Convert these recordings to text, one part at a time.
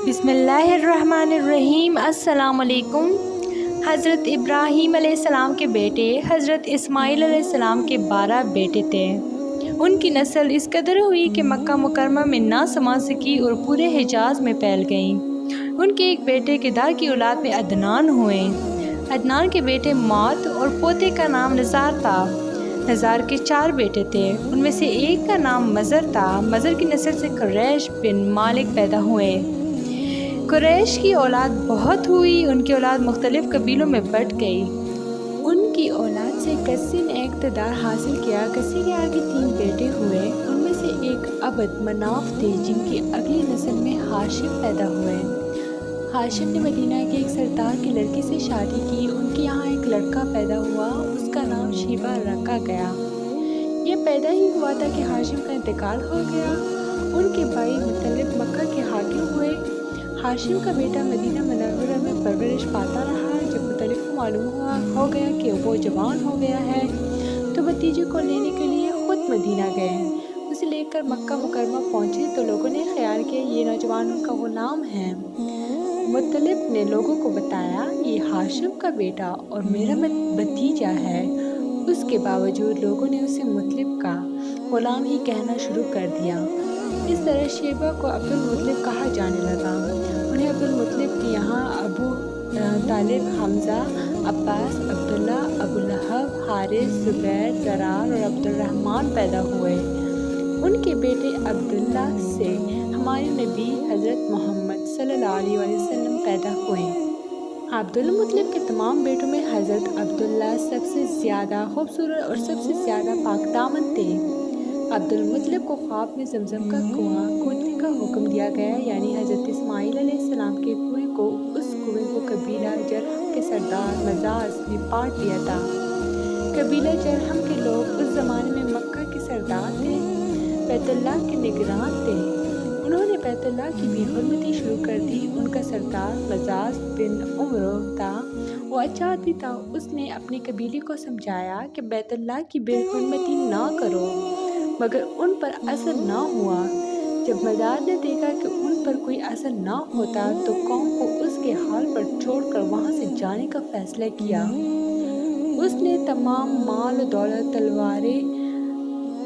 بسم اللہ الرحمن الرحیم۔ السلام علیکم۔ حضرت ابراہیم علیہ السلام کے بیٹے حضرت اسماعیل علیہ السلام کے 12 بیٹے تھے۔ ان کی نسل اس قدر ہوئی کہ مکہ مکرمہ میں نہ سما سکی اور پورے حجاز میں پھیل گئیں۔ ان کے ایک بیٹے کدار کی اولاد میں عدنان ہوئے۔ عدنان کے بیٹے موت اور پوتے کا نام نزار تھا۔ نزار کے 4 بیٹے تھے، ان میں سے ایک کا نام مزر تھا۔ مزر کی نسل سے قریش بن مالک پیدا ہوئے۔ قریش کی اولاد بہت ہوئی، ان کی اولاد مختلف قبیلوں میں بٹ گئی۔ ان کی اولاد سے کسی نے اقتدار حاصل کیا۔ کسی کے آگے 3 بیٹے ہوئے، ان میں سے ایک عبد مناف تھے جن کی اگلی نسل میں ہاشم پیدا ہوئے۔ ہاشم نے مدینہ کے ایک سردار کی لڑکی سے شادی کی، ان کے یہاں ایک لڑکا پیدا ہوا، اس کا نام شیبہ رکھا گیا۔ یہ پیدا ہی ہوا تھا کہ ہاشم کا انتقال ہو گیا۔ ان کے بھائی مطلب مکہ کے حاکم ہوئے۔ ہاشم کا بیٹا مدینہ منورہ میں پرورش پاتا رہا۔ جب مطلب کو معلوم ہو گیا کہ وہ جوان ہو گیا ہے تو بھتیجے کو لینے کے لیے خود مدینہ گئے۔ اسے لے کر مکہ مکرمہ پہنچے تو لوگوں نے خیال کیا یہ نوجوان ان کا غلام ہے۔ مطلب نے لوگوں کو بتایا یہ ہاشم کا بیٹا اور میرا بھتیجا ہے۔ اس کے باوجود لوگوں نے اسے مطلب کا غلام ہی کہنا شروع کر دیا۔ اس طرح شیبہ کو عبد المطلب کہا جانے لگا۔ انہیں عبد المطلب کے یہاں ابو طالب، حمزہ، عباس، عبداللہ، ابو لہب، حارث، زبیر، زرار اور عبد الرحمن پیدا ہوئے۔ ان کے بیٹے عبداللہ سے ہمارے نبی حضرت محمد صلی اللہ علیہ وسلم پیدا ہوئے۔ عبد المطلب کے تمام بیٹوں میں حضرت عبداللہ سب سے زیادہ خوبصورت اور سب سے زیادہ پاک دامن تھے۔ عبد المطلب کو خواب میں زمزم کا کنواں کھودنے کا حکم دیا گیا، یعنی حضرت اسماعیل علیہ السلام کے کنویں کو۔ اس کنویں کو قبیلہ جرہم کے سردار مزاز نے پاٹ لیا تھا۔ قبیلہ جرہم کے لوگ اس زمانے میں مکہ کے سردار تھے، بیت اللہ کے نگران تھے۔ انہوں نے بیت اللہ کی بے حرمتی شروع کر دی۔ ان کا سردار مزاز بن عمرو تھا، وہ اچھا آدمی تھا۔ اس نے اپنے قبیلے کو سمجھایا کہ بیت اللہ کی بے حرمتی نہ کرو، مگر ان پر اثر نہ ہوا۔ جب مزاج نے دیکھا کہ ان پر کوئی اثر نہ ہوتا تو قوم کو اس کے حال پر چھوڑ کر وہاں سے جانے کا فیصلہ کیا۔ اس نے تمام مال و دولت، تلواریں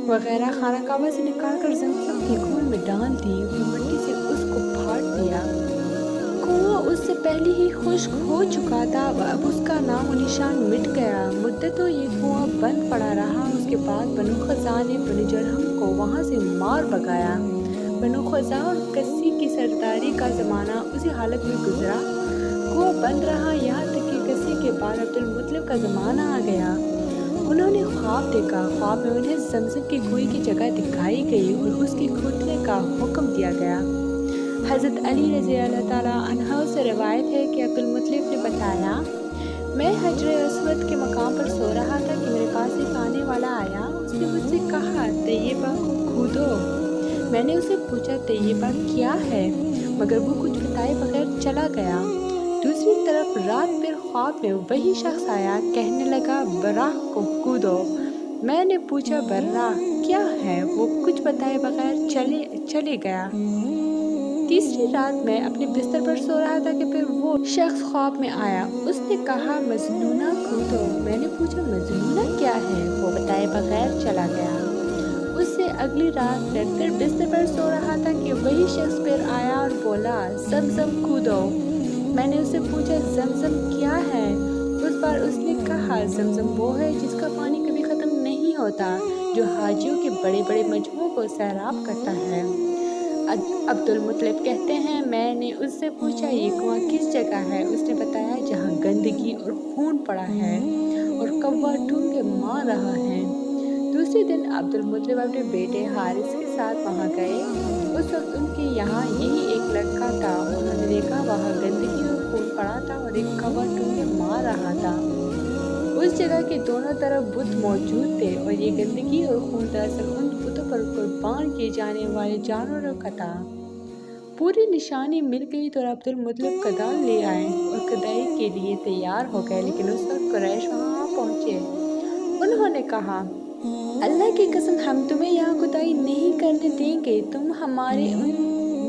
وغیرہ خانہ کعبہ سے نکال کر زمزم کے کنویں میں ڈال دی اور مٹی سے اس کو پھاڑ دیا۔ کنواں اس سے پہلے ہی خشک ہو چکا تھا، اب اس کا نام و نشان مٹ گیا۔ مدتوں یہ کنواں بند پڑا رہا۔ اس کے بعد بنو خزاعہ نے بنو جرہم کو وہاں سے مار بھگایا۔ بنو خزاعہ اور کسی کی سرداری کا زمانہ اسی حالت میں گزرا، کنواں بند رہا، یہاں تک کہ کسی کے بعد عبد المطلب کا زمانہ آ گیا۔ انہوں نے خواب دیکھا۔ خواب میں انہیں زمزم کے کنویں کی جگہ دکھائی گئی اور اس کے کھودنے کا حکم دیا گیا۔ حضرت علی رضی اللہ تعالیٰ عنہ سے روایت ہے کہ عبد المطلب نے بتایا، میں حجر اسود کے مقام پر سو رہا تھا کہ میرے پاس ایک آنے والا آیا۔ اس نے مجھ سے کہا طیبہ کو کھودو۔ میں نے اسے پوچھا طیبہ کیا ہے، مگر وہ کچھ بتائے بغیر چلا گیا۔ دوسری طرف رات بھر خواب میں وہی شخص آیا، کہنے لگا براہ کو کودو۔ میں نے پوچھا براہ کیا ہے، وہ کچھ بتائے بغیر چلے گیا۔ تیسری رات میں اپنے بستر پر سو رہا تھا کہ پھر وہ شخص خواب میں آیا۔ اس نے کہا مجنونہ کودو۔ میں نے پوچھا مجنونہ کیا ہے، وہ بتائے بغیر چلا گیا۔ اس سے اگلی رات پھر بستر پر سو رہا تھا کہ وہی شخص پھر آیا اور بولا زمزم کودو۔ میں نے اسے پوچھا زمزم کیا ہے، اس بار اس نے کہا زمزم وہ ہے جس کا پانی کبھی ختم نہیں ہوتا، جو حاجیوں کے بڑے بڑے مجموعوں کو سیراب کرتا ہے۔ عبد المطلب کہتے ہیں میں نے اس سے پوچھا یہ کنواں کس جگہ ہے، اس نے بتایا جہاں گندگی اور خون پڑا ہے اور کوا ڈھونگے مار رہا ہے۔ دوسرے دن عبد المطلب اپنے بیٹے حارث کے ساتھ وہاں گئے۔ اس وقت ان کے یہاں یہی ایک لڑکا تھا۔ انہوں نے دیکھا وہاں گندگی اور خون پڑا تھا اور ایک کوا ڈھونگے مار رہا تھا۔ اس جگہ کے دونوں طرف بت موجود تھے اور یہ گندگی اور خون دراصل ان بتوں پر قربان کیے جانے والے جانوروں کا تھا۔ پوری نشانی مل گئی تو عبد المطلب کدال لے آئے اور کھدائی کے لیے تیار ہو گئے، لیکن اس وقت قریش وہاں پہنچے۔ انہوں نے کہا اللہ کی قسم ہم تمہیں یہاں کھدائی نہیں کرنے دیں گے، تم ہمارے ان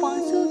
500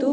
2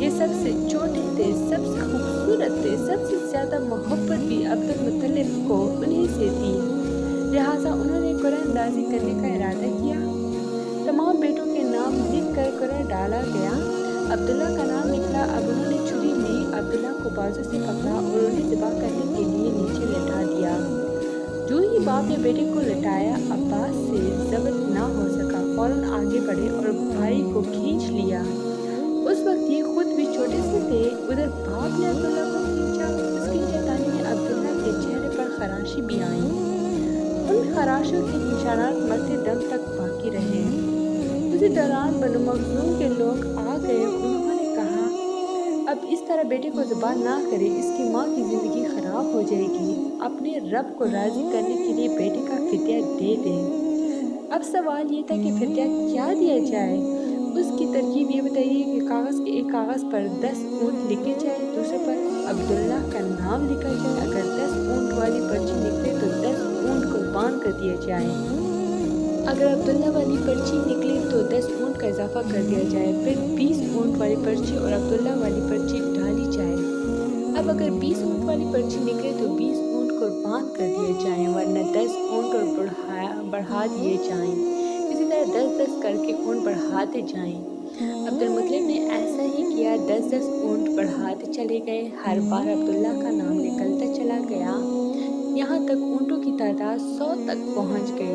یہ سب سے چھوٹے تھے، سب سے خوبصورت تھے، سب سے زیادہ محبت بھی عبد المطلب کو انہیں سے تھی، لہٰذا انہوں نے قرعہ اندازی کرنے کا ارادہ کیا۔ تمام بیٹوں کے نام لکھ کر قرعہ ڈالا گیا۔ عبداللہ کا نام نکلا۔ اب انہوں نے چھری لی، عبداللہ کو بازو سے پکڑا اور انہیں ذبح کرنے کے لیے نیچے لٹا دیا۔ جو ہی باپ نے بیٹے کو لٹایا، عباس سے ضبط نہ ہو سکا، فوراً آگے بڑھے اور بھائی کو کھینچ لیا۔ اس وقت یہ خود بھی چھوٹے سے تھے۔ ادھر باپ نے عبداللہ کو کھینچا، اس کی شیطانی میں عبداللہ کے چہرے پر خراشی بھی آئیں۔ ان خراشوں کے نشانات مرتے دم تک باقی رہے۔ اسی دوران بنو مخزوم کے لوگ آ گئے۔ انہوں نے کہا، اب اس طرح بیٹے کو ذبح نہ کرے، اس کی ماں کی زندگی خراب ہو جائے گی۔ اپنے رب کو راضی کرنے کے لیے بیٹے کا فدیہ دے دیں۔ اب سوال یہ تھا کہ فدیہ کیا دیا جائے؟ اس کی ترکیب یہ بتائیے کہ کاغذ کے ایک کاغذ پر 10 اونٹ لکھے جائے، دوسرے پر عبداللہ کا نام لکھا جائے۔ اگر 10 اونٹ والی پرچی نکلے تو 10 اونٹ قربان کر دیا جائے۔ اگر عبداللہ والی پرچی نکلے تو 10 اونٹ کا اضافہ کر دیا جائے، پھر 20 اونٹ والی پرچی اور عبداللہ والی پرچی ڈالی جائے۔ اب اگر 20 اونٹ والی پرچی نکلے تو 20 اونٹ قربان کر دیے جائیں، ورنہ 10 اونٹ اور بڑھا دیے جائیں۔ اسی طرح 10-10 کر کے اونٹ بڑھاتے جائیں۔ عبد المطلب نے ایسا ہی کیا، 10-10 اونٹ بڑھاتے چلے گئے۔ ہر بار عبداللہ کا نام نکلتا چلا گیا، یہاں تک اونٹوں کی تعداد 100 تک پہنچ گئی۔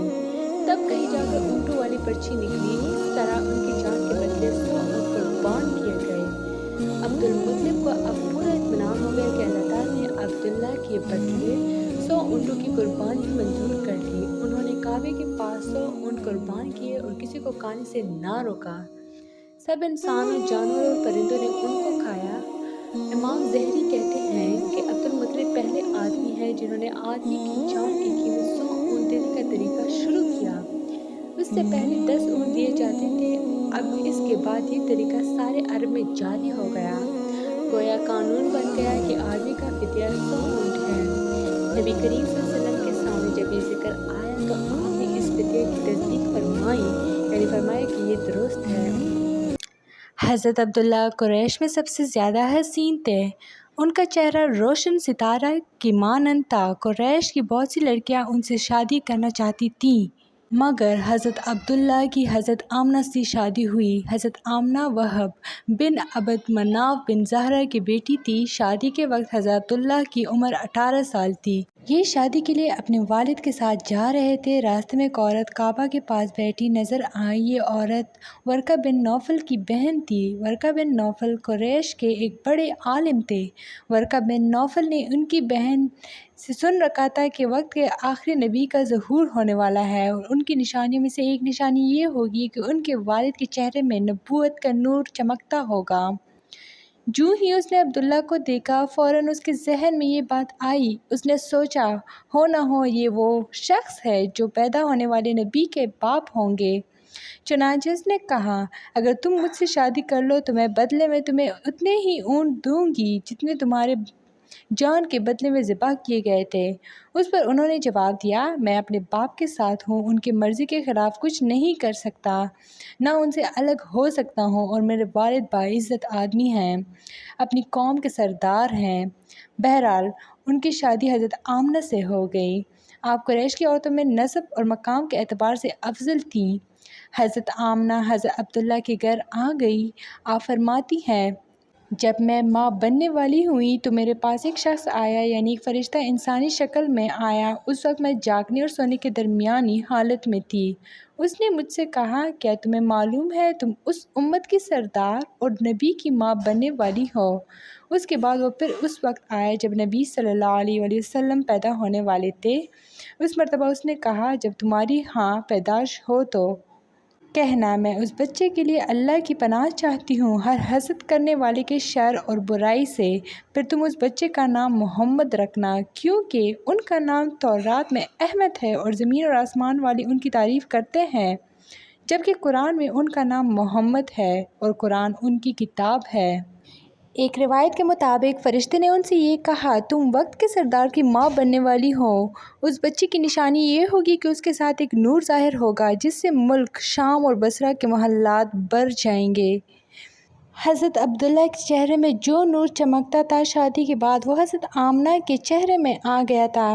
تب کہیں جا کر اونٹوں والی پرچی نکلی۔ اس طرح ان کی جان کے بدلے 100 اونٹ قربان کیے گئے۔ عبد المطلب کو اب پورا اطمینان ہو گیا کہ اللہ تعالیٰ نے عبداللہ کے بدلے 100 اونٹوں کی قربانی منظور کر لی۔ انہوں نے کعبے کے پاس 100 اونٹ قربان کیے اور کسی کو کھانے سے نہ روکا۔ سب انسانوں، جانوروں اور پرندوں نے ان کو کھایا۔ امام زہری کہتے ہیں کہ عبد المطلب پہلے آدمی ہیں جنہوں نے آدمی کی جان کی قیمت 100 اونٹ دینے کا طریقہ شروع کیا۔ اس سے پہلے 10 اونٹ دیے جاتے تھے، اب اس کے بعد یہ طریقہ سارے عرب میں جاری ہو گیا۔ گویا قانون بن گیا کہ آدمی کا فدیہ 100 اونٹ ہے۔ نبی کریم صلی اللہ علیہ وسلم کے سامنے جب یہ ذکر آیا تو آپ نے اس فدیہ کی تصدیق فرمائی، یعنی فرمایا کہ یہ درست ہے۔ حضرت عبداللہ قریش میں سب سے زیادہ حسین تھے۔ ان کا چہرہ روشن ستارہ کی مانند تھا۔ قریش کی بہت سی لڑکیاں ان سے شادی کرنا چاہتی تھیں، مگر حضرت عبداللہ کی حضرت آمنہ سے شادی ہوئی۔ حضرت آمنہ وہب بن عبد مناف بن زہرہ کی بیٹی تھی۔ شادی کے وقت حضرت عبداللہ کی عمر 18 سال تھی۔ یہ شادی کے لیے اپنے والد کے ساتھ جا رہے تھے۔ راستے میں ایک عورت کعبہ کے پاس بیٹھی نظر آئی۔ یہ عورت ورقہ بن نوفل کی بہن تھی۔ ورقہ بن نوفل قریش کے ایک بڑے عالم تھے۔ ورقہ بن نوفل نے ان کی بہن سے سن رکھا تھا کہ وقت کے آخری نبی کا ظہور ہونے والا ہے اور ان کی نشانیوں میں سے ایک نشانی یہ ہوگی کہ ان کے والد کے چہرے میں نبوت کا نور چمکتا ہوگا۔ جو ہی اس نے عبداللہ کو دیکھا، فوراً اس کے ذہن میں یہ بات آئی۔ اس نے سوچا، ہو نہ ہو یہ وہ شخص ہے جو پیدا ہونے والے نبی کے باپ ہوں گے۔ چنانچہ اس نے کہا، اگر تم مجھ سے شادی کر لو تو میں بدلے میں تمہیں اتنے ہی اونٹ دوں گی جتنے تمہارے جان کے بدلے میں ذبح کیے گئے تھے۔ اس پر انہوں نے جواب دیا، میں اپنے باپ کے ساتھ ہوں، ان کی مرضی کے خلاف کچھ نہیں کر سکتا، نہ ان سے الگ ہو سکتا ہوں، اور میرے والد باعزت آدمی ہیں، اپنی قوم کے سردار ہیں۔ بہرحال ان کی شادی حضرت آمنہ سے ہو گئی۔ آپ قریش کی عورتوں میں نسب اور مقام کے اعتبار سے افضل تھیں۔ حضرت آمنہ حضرت عبداللہ کے گھر آ گئی۔ آپ فرماتی ہیں، جب میں ماں بننے والی ہوئی تو میرے پاس ایک شخص آیا، یعنی ایک فرشتہ انسانی شکل میں آیا۔ اس وقت میں جاگنے اور سونے کے درمیانی حالت میں تھی۔ اس نے مجھ سے کہا، کیا تمہیں معلوم ہے تم اس امت کی سردار اور نبی کی ماں بننے والی ہو؟ اس کے بعد وہ پھر اس وقت آیا جب نبی صلی اللہ علیہ وسلم پیدا ہونے والے تھے۔ اس مرتبہ اس نے کہا، جب تمہاری ہاں پیدائش ہو تو کہنا، میں اس بچے کے لیے اللہ کی پناہ چاہتی ہوں ہر حسد کرنے والے کے شر اور برائی سے۔ پھر تم اس بچے کا نام محمد رکھنا، کیونکہ ان کا نام تورات میں احمد ہے اور زمین اور آسمان والے ان کی تعریف کرتے ہیں، جبکہ قرآن میں ان کا نام محمد ہے اور قرآن ان کی کتاب ہے۔ ایک روایت کے مطابق فرشتے نے ان سے یہ کہا، تم وقت کے سردار کی ماں بننے والی ہو۔ اس بچے کی نشانی یہ ہوگی کہ اس کے ساتھ ایک نور ظاہر ہوگا جس سے ملک شام اور بصرہ کے محلات بھر جائیں گے۔ حضرت عبداللہ کے چہرے میں جو نور چمکتا تھا، شادی کے بعد وہ حضرت آمنہ کے چہرے میں آ گیا تھا۔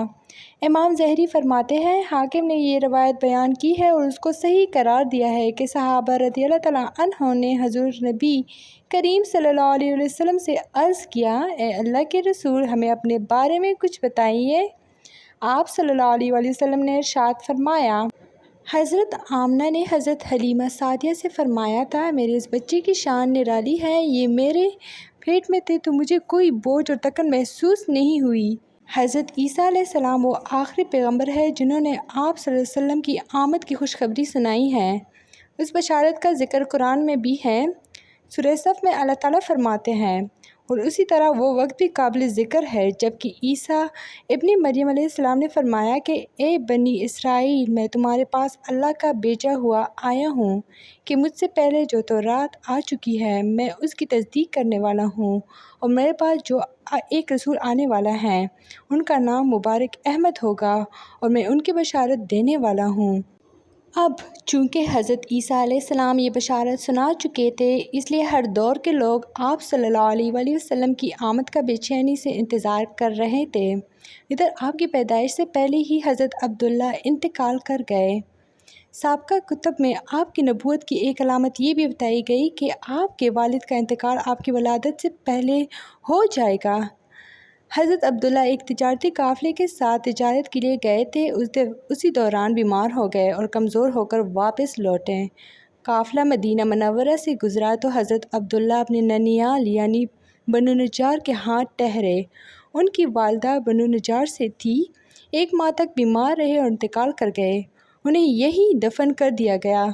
امام ظہری فرماتے ہیں، حاکم نے یہ روایت بیان کی ہے اور اس کو صحیح قرار دیا ہے کہ صحابہ رضی اللہ تعالیٰ عنہ نے حضور نبی کریم صلی اللہ علیہ وسلم سے عرض کیا، اے اللہ کے رسول، ہمیں اپنے بارے میں کچھ بتائیے۔ آپ صلی اللہ علیہ وسلم نے ارشاد فرمایا، حضرت آمنہ نے حضرت حلیمہ سعدیہ سے فرمایا تھا، میرے اس بچے کی شان نرالی ہے، یہ میرے پیٹ میں تھے تو مجھے کوئی بوجھ اور تکن محسوس نہیں ہوئی۔ حضرت عیسیٰ علیہ السلام وہ آخری پیغمبر ہے جنہوں نے آپ صلی اللہ علیہ وسلم کی آمد کی خوشخبری سنائی ہے۔ اس بشارت کا ذکر قرآن میں بھی ہے۔ سورہ صف میں اللہ تعالیٰ فرماتے ہیں، اور اسی طرح وہ وقت بھی قابل ذکر ہے جبکہ عیسیٰ ابن مریم علیہ السلام نے فرمایا کہ اے بنی اسرائیل، میں تمہارے پاس اللہ کا بھیجا ہوا آیا ہوں کہ مجھ سے پہلے جو تورات آ چکی ہے میں اس کی تصدیق کرنے والا ہوں، اور میرے پاس جو ایک رسول آنے والا ہے ان کا نام مبارک احمد ہوگا، اور میں ان کی بشارت دینے والا ہوں۔ اب چونکہ حضرت عیسیٰ علیہ السلام یہ بشارت سنا چکے تھے، اس لیے ہر دور کے لوگ آپ صلی اللہ علیہ وسلم کی آمد کا بے چینی سے انتظار کر رہے تھے۔ ادھر آپ کی پیدائش سے پہلے ہی حضرت عبداللہ انتقال کر گئے۔ سابقہ کتب میں آپ کی نبوت کی ایک علامت یہ بھی بتائی گئی کہ آپ کے والد کا انتقال آپ کی ولادت سے پہلے ہو جائے گا۔ حضرت عبداللہ ایک تجارتی قافلے کے ساتھ تجارت کے لیے گئے تھے، اسی دوران بیمار ہو گئے اور کمزور ہو کر واپس لوٹے۔ قافلہ مدینہ منورہ سے گزرا تو حضرت عبداللہ اپنے ننیال یعنی بنو نجار کے ہاں ٹھہرے۔ ان کی والدہ بنو نجار سے تھی، 1 ماہ تک بیمار رہے اور انتقال کر گئے، انہیں یہیں دفن کر دیا گیا۔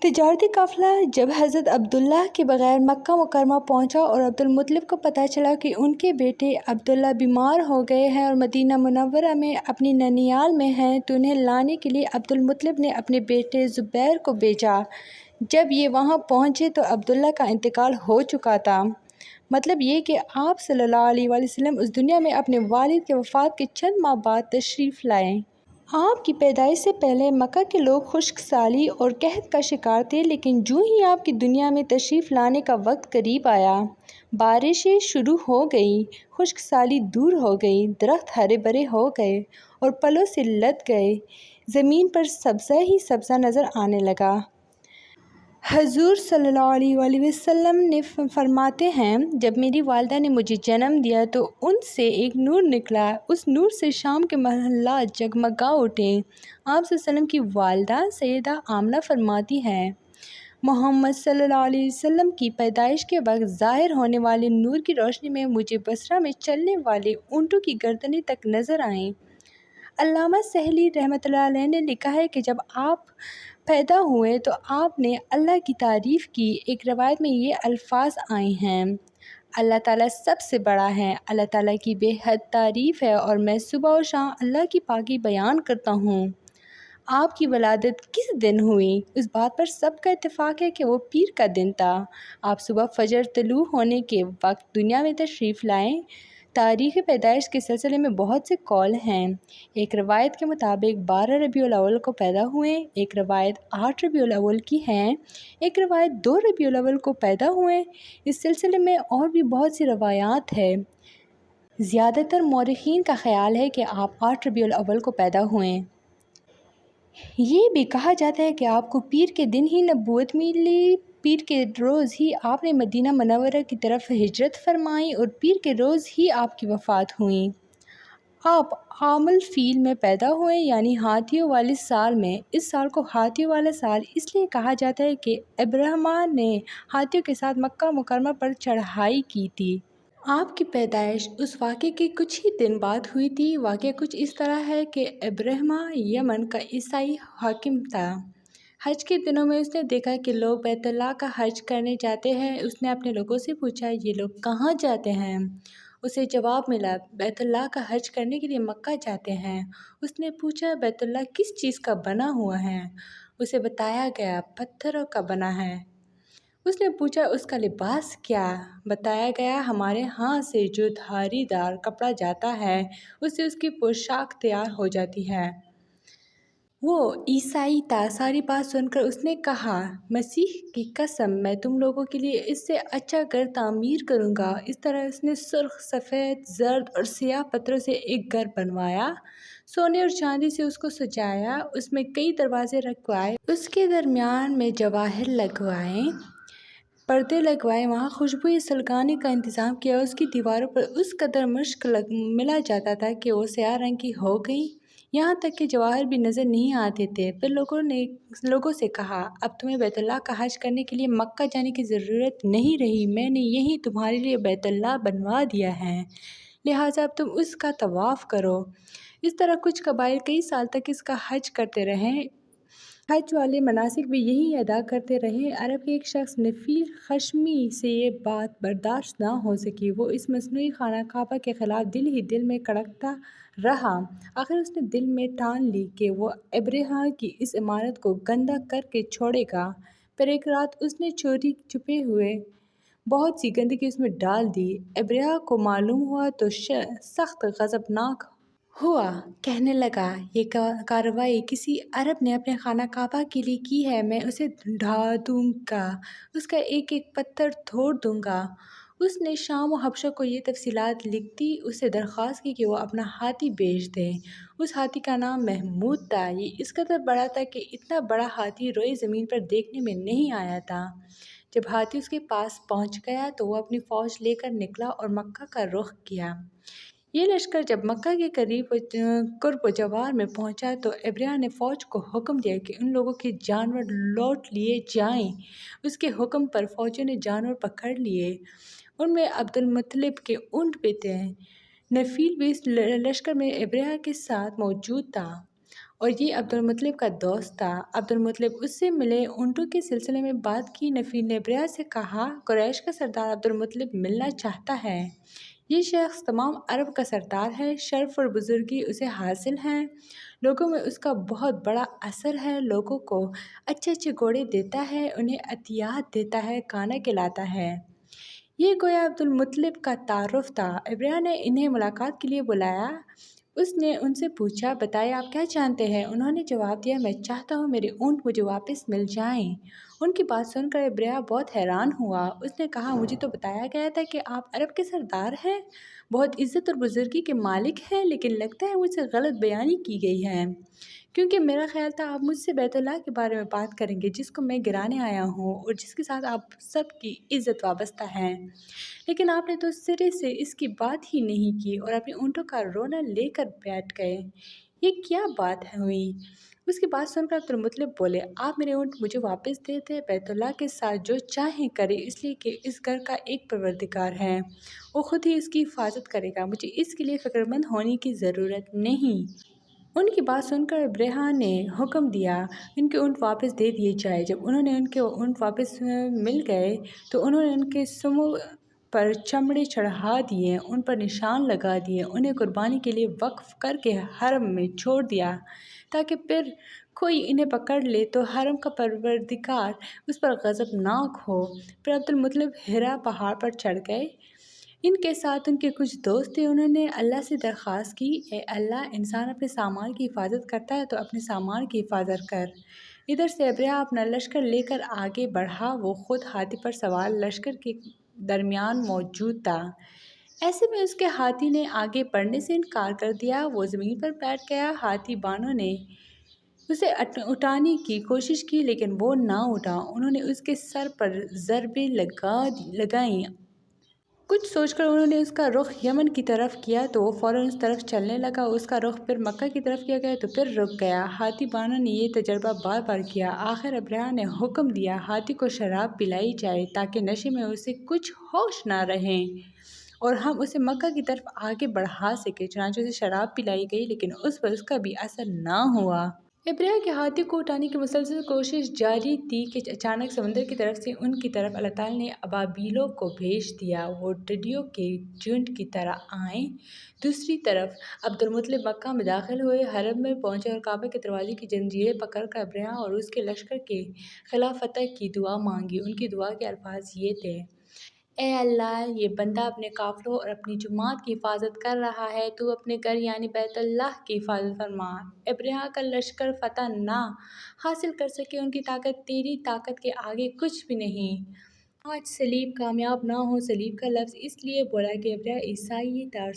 تجارتی قافلہ جب حضرت عبداللہ کے بغیر مکہ مکرمہ پہنچا اور عبد المطلب کو پتہ چلا کہ ان کے بیٹے عبداللہ بیمار ہو گئے ہیں اور مدینہ منورہ میں اپنی ننیال میں ہیں، تو انہیں لانے کے لیے عبد المطلب نے اپنے بیٹے زبیر کو بھیجا۔ جب یہ وہاں پہنچے تو عبداللہ کا انتقال ہو چکا تھا۔ مطلب یہ کہ آپ صلی اللہ علیہ وسلم اس دنیا میں اپنے والد کے وفات کے چند ماہ بعد تشریف لائے۔ آپ کی پیدائش سے پہلے مکہ کے لوگ خشک سالی اور قحط کا شکار تھے، لیکن جو ہی آپ کی دنیا میں تشریف لانے کا وقت قریب آیا، بارشیں شروع ہو گئیں، خشک سالی دور ہو گئی، درخت ہرے بھرے ہو گئے اور پھلوں سے لد گئے، زمین پر سبزہ ہی سبزہ نظر آنے لگا۔ حضور صلی اللہ علیہ وسلم نے فرماتے ہیں، جب میری والدہ نے مجھے جنم دیا تو ان سے ایک نور نکلا، اس نور سے شام کے محلات جگمگا اٹھے۔ آپ صلی اللہ علیہ وسلم کی والدہ سیدہ آمنہ فرماتی ہیں، محمد صلی اللہ علیہ وسلم کی پیدائش کے وقت ظاہر ہونے والے نور کی روشنی میں مجھے بصرہ میں چلنے والے اونٹوں کی گردنیں تک نظر آئیں۔ علامہ سہلی رحمۃ اللہ علیہ نے لکھا ہے کہ جب آپ پیدا ہوئے تو آپ نے اللہ کی تعریف کی۔ ایک روایت میں یہ الفاظ آئے ہیں، اللہ تعالیٰ سب سے بڑا ہے، اللہ تعالیٰ کی بے حد تعریف ہے اور میں صبح و شام اللہ کی پاکی بیان کرتا ہوں۔ آپ کی ولادت کس دن ہوئی؟ اس بات پر سب کا اتفاق ہے کہ وہ پیر کا دن تھا۔ آپ صبح فجر طلوع ہونے کے وقت دنیا میں تشریف لائے۔ تاریخ پیدائش کے سلسلے میں بہت سے قول ہیں۔ ایک روایت کے مطابق 12 ربیع الاول کو پیدا ہوئے، ایک روایت 8 ربیع الاول کی ہے، ایک روایت 2 ربیع الاول کو پیدا ہوئے۔ اس سلسلے میں اور بھی بہت سی روایات ہیں۔ زیادہ تر مورخین کا خیال ہے کہ آپ 8 ربیع الاول کو پیدا ہوئے۔ یہ بھی کہا جاتا ہے کہ آپ کو پیر کے دن ہی نبوت ملی، پیر کے روز ہی آپ نے مدینہ منورہ کی طرف ہجرت فرمائی اور پیر کے روز ہی آپ کی وفات ہوئی۔ آپ عام الفیل میں پیدا ہوئے یعنی ہاتھیوں والے سال میں۔ اس سال کو ہاتھیوں والا سال اس لیے کہا جاتا ہے کہ ابراہیم نے ہاتھیوں کے ساتھ مکہ مکرمہ پر چڑھائی کی تھی۔ آپ کی پیدائش اس واقعے کے کچھ ہی دن بعد ہوئی تھی۔ واقعہ کچھ اس طرح ہے کہ ابراہیم یمن کا عیسائی حاکم تھا۔ حج کے دنوں میں اس نے دیکھا کہ لوگ بیت اللہ کا حج کرنے جاتے ہیں۔ اس نے اپنے لوگوں سے پوچھا، یہ لوگ کہاں جاتے ہیں؟ اسے جواب ملا، بیت اللہ کا حج کرنے کے لیے مکہ جاتے ہیں۔ اس نے پوچھا، بیت اللہ کس چیز کا بنا ہوا ہے؟ اسے بتایا گیا، پتھروں کا بنا ہے۔ اس نے پوچھا، اس کا لباس کیا؟ بتایا گیا، ہمارے ہاں سے جو دھاری دار کپڑا جاتا ہے اس سے اس کی پوشاک تیار ہو جاتی ہے۔ وہ عیسائی تھا۔ ساری بات سن کر اس نے کہا، مسیح کی قسم، میں تم لوگوں کے لیے اس سے اچھا گھر تعمیر کروں گا۔ اس طرح اس نے سرخ، سفید، زرد اور سیاہ پتھروں سے ایک گھر بنوایا، سونے اور چاندی سے اس کو سجایا، اس میں کئی دروازے رکھوائے، اس کے درمیان میں جواہر لگوائے، پردے لگوائے، وہاں خوشبوئیں سلگانے کا انتظام کیا۔ اس کی دیواروں پر اس قدر مشک ملا جاتا تھا کہ وہ سیاہ رنگ کی ہو گئی، یہاں تک کہ جواہر بھی نظر نہیں آتے تھے۔ پھر لوگوں سے کہا، اب تمہیں بیت اللہ کا حج کرنے کے لیے مکہ جانے کی ضرورت نہیں رہی، میں نے یہیں تمہارے لیے بیت اللہ بنوا دیا ہے، لہٰذا اب تم اس کا طواف کرو۔ اس طرح کچھ قبائل کئی سال تک اس کا حج کرتے رہے، حج والے مناسک بھی یہی ادا کرتے رہے۔ عرب کے ایک شخص نفیل خشمی سے یہ بات برداشت نہ ہو سکی، وہ اس مصنوعی خانہ کعبہ کے خلاف دل ہی دل میں کڑکتا رہا۔ آخر اس نے دل میں ٹھان لی کہ وہ ابرہہ کی اس عمارت کو گندہ کر کے چھوڑے گا۔ پھر ایک رات اس نے چوری چھپے ہوئے بہت سی گندگی اس میں ڈال دی۔ ابرہہ کو معلوم ہوا تو سخت غضبناک ہوا، کہنے لگا، یہ کارروائی کسی عرب نے اپنے خانہ کعبہ کے لیے کی ہے، میں اسے ڈھا دوں گا، اس کا ایک ایک پتھر توڑ دوں گا۔ اس نے شام و حبشہ کو یہ تفصیلات لکھ دی، اس سے درخواست کی کہ وہ اپنا ہاتھی بھیج دے۔ اس ہاتھی کا نام محمود تھا۔ یہ اس قدر بڑا تھا کہ اتنا بڑا ہاتھی روئے زمین پر دیکھنے میں نہیں آیا تھا۔ جب ہاتھی اس کے پاس پہنچ گیا تو وہ اپنی فوج لے کر نکلا اور مکہ کا رخ کیا۔ یہ لشکر جب مکہ کے قرب و جوار میں پہنچا تو ابرہہ نے فوج کو حکم دیا کہ ان لوگوں کے جانور لوٹ لیے جائیں۔ اس کے حکم پر فوجیوں نے جانور پکڑ لیے، ان میں عبد المطلب کے اونٹ بھی تھے۔ نفیل بھی اس لشکر میں ابرہہ کے ساتھ موجود تھا اور یہ عبد المطلب کا دوست تھا۔ عبد المطلب اس سے ملے اونٹوں کے سلسلے میں بات کی۔ نفیل نے ابرہہ سے کہا، قریش کا سردار عبد المطلب ملنا چاہتا ہے، یہ شخص تمام عرب کا سردار ہے، شرف اور بزرگی اسے حاصل ہے، لوگوں میں اس کا بہت بڑا اثر ہے، لوگوں کو اچھے اچھے گھوڑے دیتا ہے، انہیں عطیات دیتا ہے، کھانا کھلاتا ہے۔ یہ گویا عبد المطلب کا تعارف تھا۔ ابرہہ نے انہیں ملاقات کے لیے بلایا۔ اس نے ان سے پوچھا، بتائیں آپ کیا چاہتے ہیں؟ انہوں نے جواب دیا، میں چاہتا ہوں میرے اونٹ مجھے واپس مل جائیں۔ ان کی بات سن کر ابرہہ بہت حیران ہوا۔ اس نے کہا، مجھے تو بتایا گیا تھا کہ آپ عرب کے سردار ہیں، بہت عزت اور بزرگی کے مالک ہیں، لیکن لگتا ہے مجھ سے غلط بیانی کی گئی ہے، کیونکہ میرا خیال تھا آپ مجھ سے بیت اللہ کے بارے میں بات کریں گے، جس کو میں گرانے آیا ہوں اور جس کے ساتھ آپ سب کی عزت وابستہ ہے، لیکن آپ نے تو سرے سے اس کی بات ہی نہیں کی اور اپنے اونٹوں کا رونا لے کر بیٹھ گئے، یہ کیا بات ہوئی؟ اس کی بات سن کر عبد المطلب بولے، آپ میرے اونٹ مجھے واپس دے دیں، بیت اللہ کے ساتھ جو چاہیں کریں، اس لیے کہ اس گھر کا ایک پروردگار ہے، وہ خود ہی اس کی حفاظت کرے گا، مجھے اس کے لیے فکر مند ہونے کی ضرورت نہیں۔ ان کی بات سن کر ابرہہ نے حکم دیا، ان کے اونٹ واپس دے دیے جائیں۔ جب انہوں نے ان کے اونٹ واپس مل گئے تو انہوں نے ان کے سموں پر چمڑے چڑھا دیے، ان پر نشان لگا دیے، انہیں قربانی کے لیے وقف کر کے حرم میں چھوڑ دیا تاکہ پھر کوئی انہیں پکڑ لے تو حرم کا پروردگار اس پر غضبناک ہو۔ پھر عبد المطلب حرا پہاڑ پر چڑھ گئے، ان کے ساتھ ان کے کچھ دوست تھے۔ انہوں نے اللہ سے درخواست کی، اے اللہ، انسان اپنے سامان کی حفاظت کرتا ہے تو اپنے سامان کی حفاظت کر۔ ادھر سے ابرہہ اپنا لشکر لے کر آگے بڑھا، وہ خود ہاتھی پر سوار لشکر کے درمیان موجود تھا۔ ایسے میں اس کے ہاتھی نے آگے بڑھنے سے انکار کر دیا، وہ زمین پر بیٹھ گیا۔ ہاتھی بانوں نے اسے اٹھانے کی کوشش کی لیکن وہ نہ اٹھا۔ انہوں نے اس کے سر پر ضربیں لگائیں۔ کچھ سوچ کر انہوں نے اس کا رخ یمن کی طرف کیا تو وہ فوراً اس طرف چلنے لگا، اس کا رخ پھر مکہ کی طرف کیا گیا تو پھر رک گیا۔ ہاتھی بانوں نے یہ تجربہ بار بار کیا۔ آخر ابرہہ نے حکم دیا، ہاتھی کو شراب پلائی جائے تاکہ نشے میں اسے کچھ ہوش نہ رہے اور ہم اسے مکہ کی طرف آگے بڑھا سکیں۔ چنانچہ اسے شراب پلائی گئی لیکن اس پر اس کا بھی اثر نہ ہوا۔ ابرہہ کے ہاتھی کو اٹھانے کی مسلسل کوشش جاری تھی کہ اچانک سمندر کی طرف سے ان کی طرف اللہ تعالیٰ نے ابابیلوں کو بھیج دیا، وہ ٹڈیوں کے جھنڈ کی طرح آئے۔ دوسری طرف عبد المطلب مکہ میں داخل ہوئے، حرم میں پہنچے اور کعبہ کے دروازے کی زنجیریں پکڑ کر ابرہہ اور اس کے لشکر کے خلاف فتح کی دعا مانگی۔ ان کی دعا کے الفاظ یہ تھے، اے اللہ، یہ بندہ اپنے قافلوں اور اپنی جماعت کی حفاظت کر رہا ہے، تو اپنے گھر یعنی بیت اللہ کی حفاظت فرما۔ ابرہہ کا لشکر فتح نہ حاصل کر سکے، ان کی طاقت تیری طاقت کے آگے کچھ بھی نہیں۔ آج صلیب کامیاب نہ ہو۔ صلیب کا لفظ اس لیے بولا کہ ابرہہ عیسائی تھا اور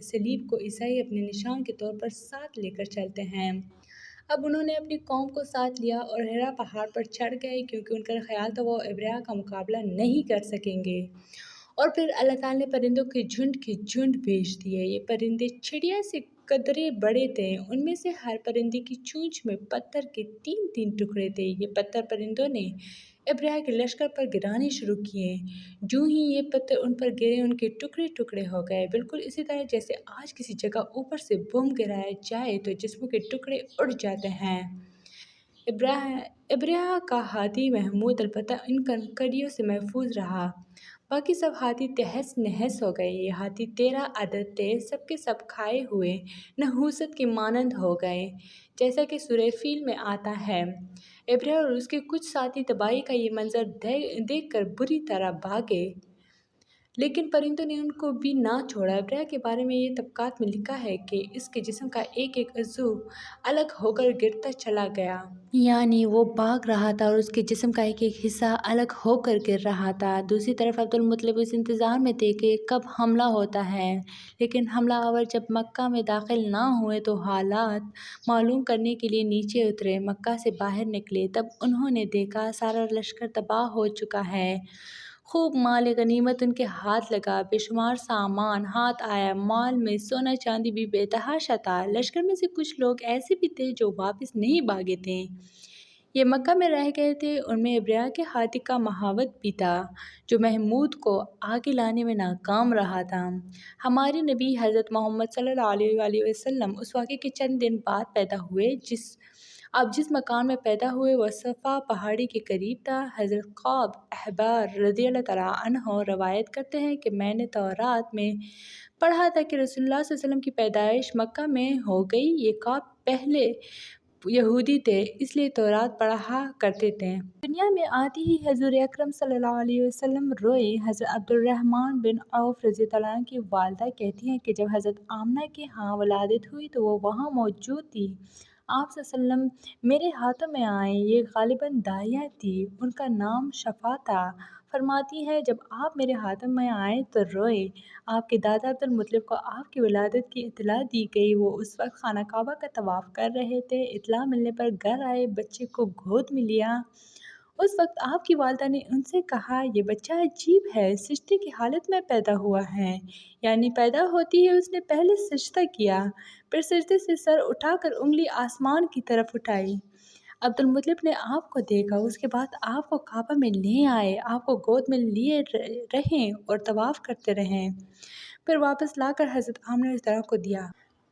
صلیب کو عیسائی اپنے نشان کے طور پر ساتھ لے کر چلتے ہیں۔ اب انہوں نے اپنی قوم کو ساتھ لیا اور ہیرا پہاڑ پر چڑھ گئے، کیونکہ ان کا خیال تھا وہ ابرہہ کا مقابلہ نہیں کر سکیں گے۔ اور پھر اللہ تعالیٰ نے پرندوں کے جھنڈ بھیج دیے۔ یہ پرندے چڑیا سے قدرے بڑے تھے، ان میں سے ہر پرندے کی چونچ میں پتھر کے 3 ٹکڑے تھے۔ یہ پتھر پرندوں نے ابرہہ کے لشکر پر گرانے شروع کیے۔ جو ہی یہ پتھر ان پر گرے، ان کے ٹکڑے ٹکڑے ہو گئے، بالکل اسی طرح جیسے آج کسی جگہ اوپر سے بم گرایا جائے تو جسموں کے ٹکڑے اڑ جاتے ہیں۔ ابرہہ کا ہاتھی محمود البتہ ان کنکریوں سے محفوظ رہا، باقی سب ہاتھی تہس نہس ہو گئے۔ یہ ہاتھی 13 عدد تھے، سب کے سب کھائے ہوئے نحوست کے مانند ہو گئے، جیسا کہ سورہ فیل میں آتا ہے۔ ابرہہ اور اس کے کچھ ساتھی تباہی کا یہ منظر دیکھ کر بری طرح بھاگے، لیکن پرندوں نے ان کو بھی نہ چھوڑا۔ ابرہہ کے بارے میں یہ طبقات میں لکھا ہے کہ اس کے جسم کا ایک ایک عضو الگ ہو کر گرتا چلا گیا۔ یعنی وہ بھاگ رہا تھا اور اس کے جسم کا ایک ایک حصہ الگ ہو کر گر رہا تھا۔ دوسری طرف عبد المطلب اس انتظار میں تھے کہ کب حملہ ہوتا ہے، لیکن حملہ آور جب مکہ میں داخل نہ ہوئے تو حالات معلوم کرنے کے لیے نیچے اترے۔ مکہ سے باہر نکلے، تب انہوں نے دیکھا سارا لشکر تباہ ہو چکا ہے۔ خوب مال غنیمت ان کے ہاتھ لگا، بے شمار سامان ہاتھ آیا، مال میں سونا چاندی بھی بے تحاشا تھا۔ لشکر میں سے کچھ لوگ ایسے بھی تھے جو واپس نہیں بھاگے تھے، یہ مکہ میں رہ گئے تھے۔ ان میں ابرہہ کے ہاتھی کا مہاوت بھی تھا، جو محمود کو آگے لانے میں ناکام رہا تھا۔ ہمارے نبی حضرت محمد صلی اللہ علیہ وسلم اس واقعے کے چند دن بعد پیدا ہوئے۔ آپ جس مکان میں پیدا ہوئے وہ صفا پہاڑی کے قریب تھا۔ حضرت کعب احبار رضی اللہ تعالیٰ عنہ روایت کرتے ہیں کہ میں نے تورات میں پڑھا تھا کہ رسول اللہ صلی اللہ علیہ وسلم کی پیدائش مکہ میں ہو گئی۔ یہ کعب پہلے یہودی تھے، اس لیے تورات پڑھا کرتے تھے۔ دنیا میں آتے ہی حضور اکرم صلی اللہ علیہ وسلم روئے۔ حضرت عبد الرحمن بن عوف رضی اللہ عنہ کی والدہ کہتی ہیں کہ جب حضرت آمنہ کے ہاں ولادت ہوئی تو وہ وہاں موجود تھی۔ آپ صلی اللہ علیہ وسلم میرے ہاتھوں میں آئیں۔ یہ غالباً داہیہ تھی، ان کا نام شفا تھا۔ فرماتی ہیں جب آپ میرے ہاتھوں میں آئے تو روئے۔ آپ کے دادا عبد المطلب کو آپ کی ولادت کی اطلاع دی گئی۔ وہ اس وقت خانہ کعبہ کا طواف کر رہے تھے۔ اطلاع ملنے پر گھر آئے، بچے کو گود میں لیا۔ اس وقت آپ کی والدہ نے ان سے کہا یہ بچہ عجیب ہے، سجدے کی حالت میں پیدا ہوا ہے، یعنی پیدا ہوتی ہی اس نے پہلے سجدہ کیا، پھر سجدے سے سر اٹھا کر انگلی آسمان کی طرف اٹھائی۔ عبد المطلب نے آپ کو دیکھا، اس کے بعد آپ کو کعبہ میں لے آئے، آپ کو گود میں لیے رہیں اور طواف کرتے رہیں، پھر واپس لا کر حضرت آمنہ رضی اللہ عنہا کو دیا۔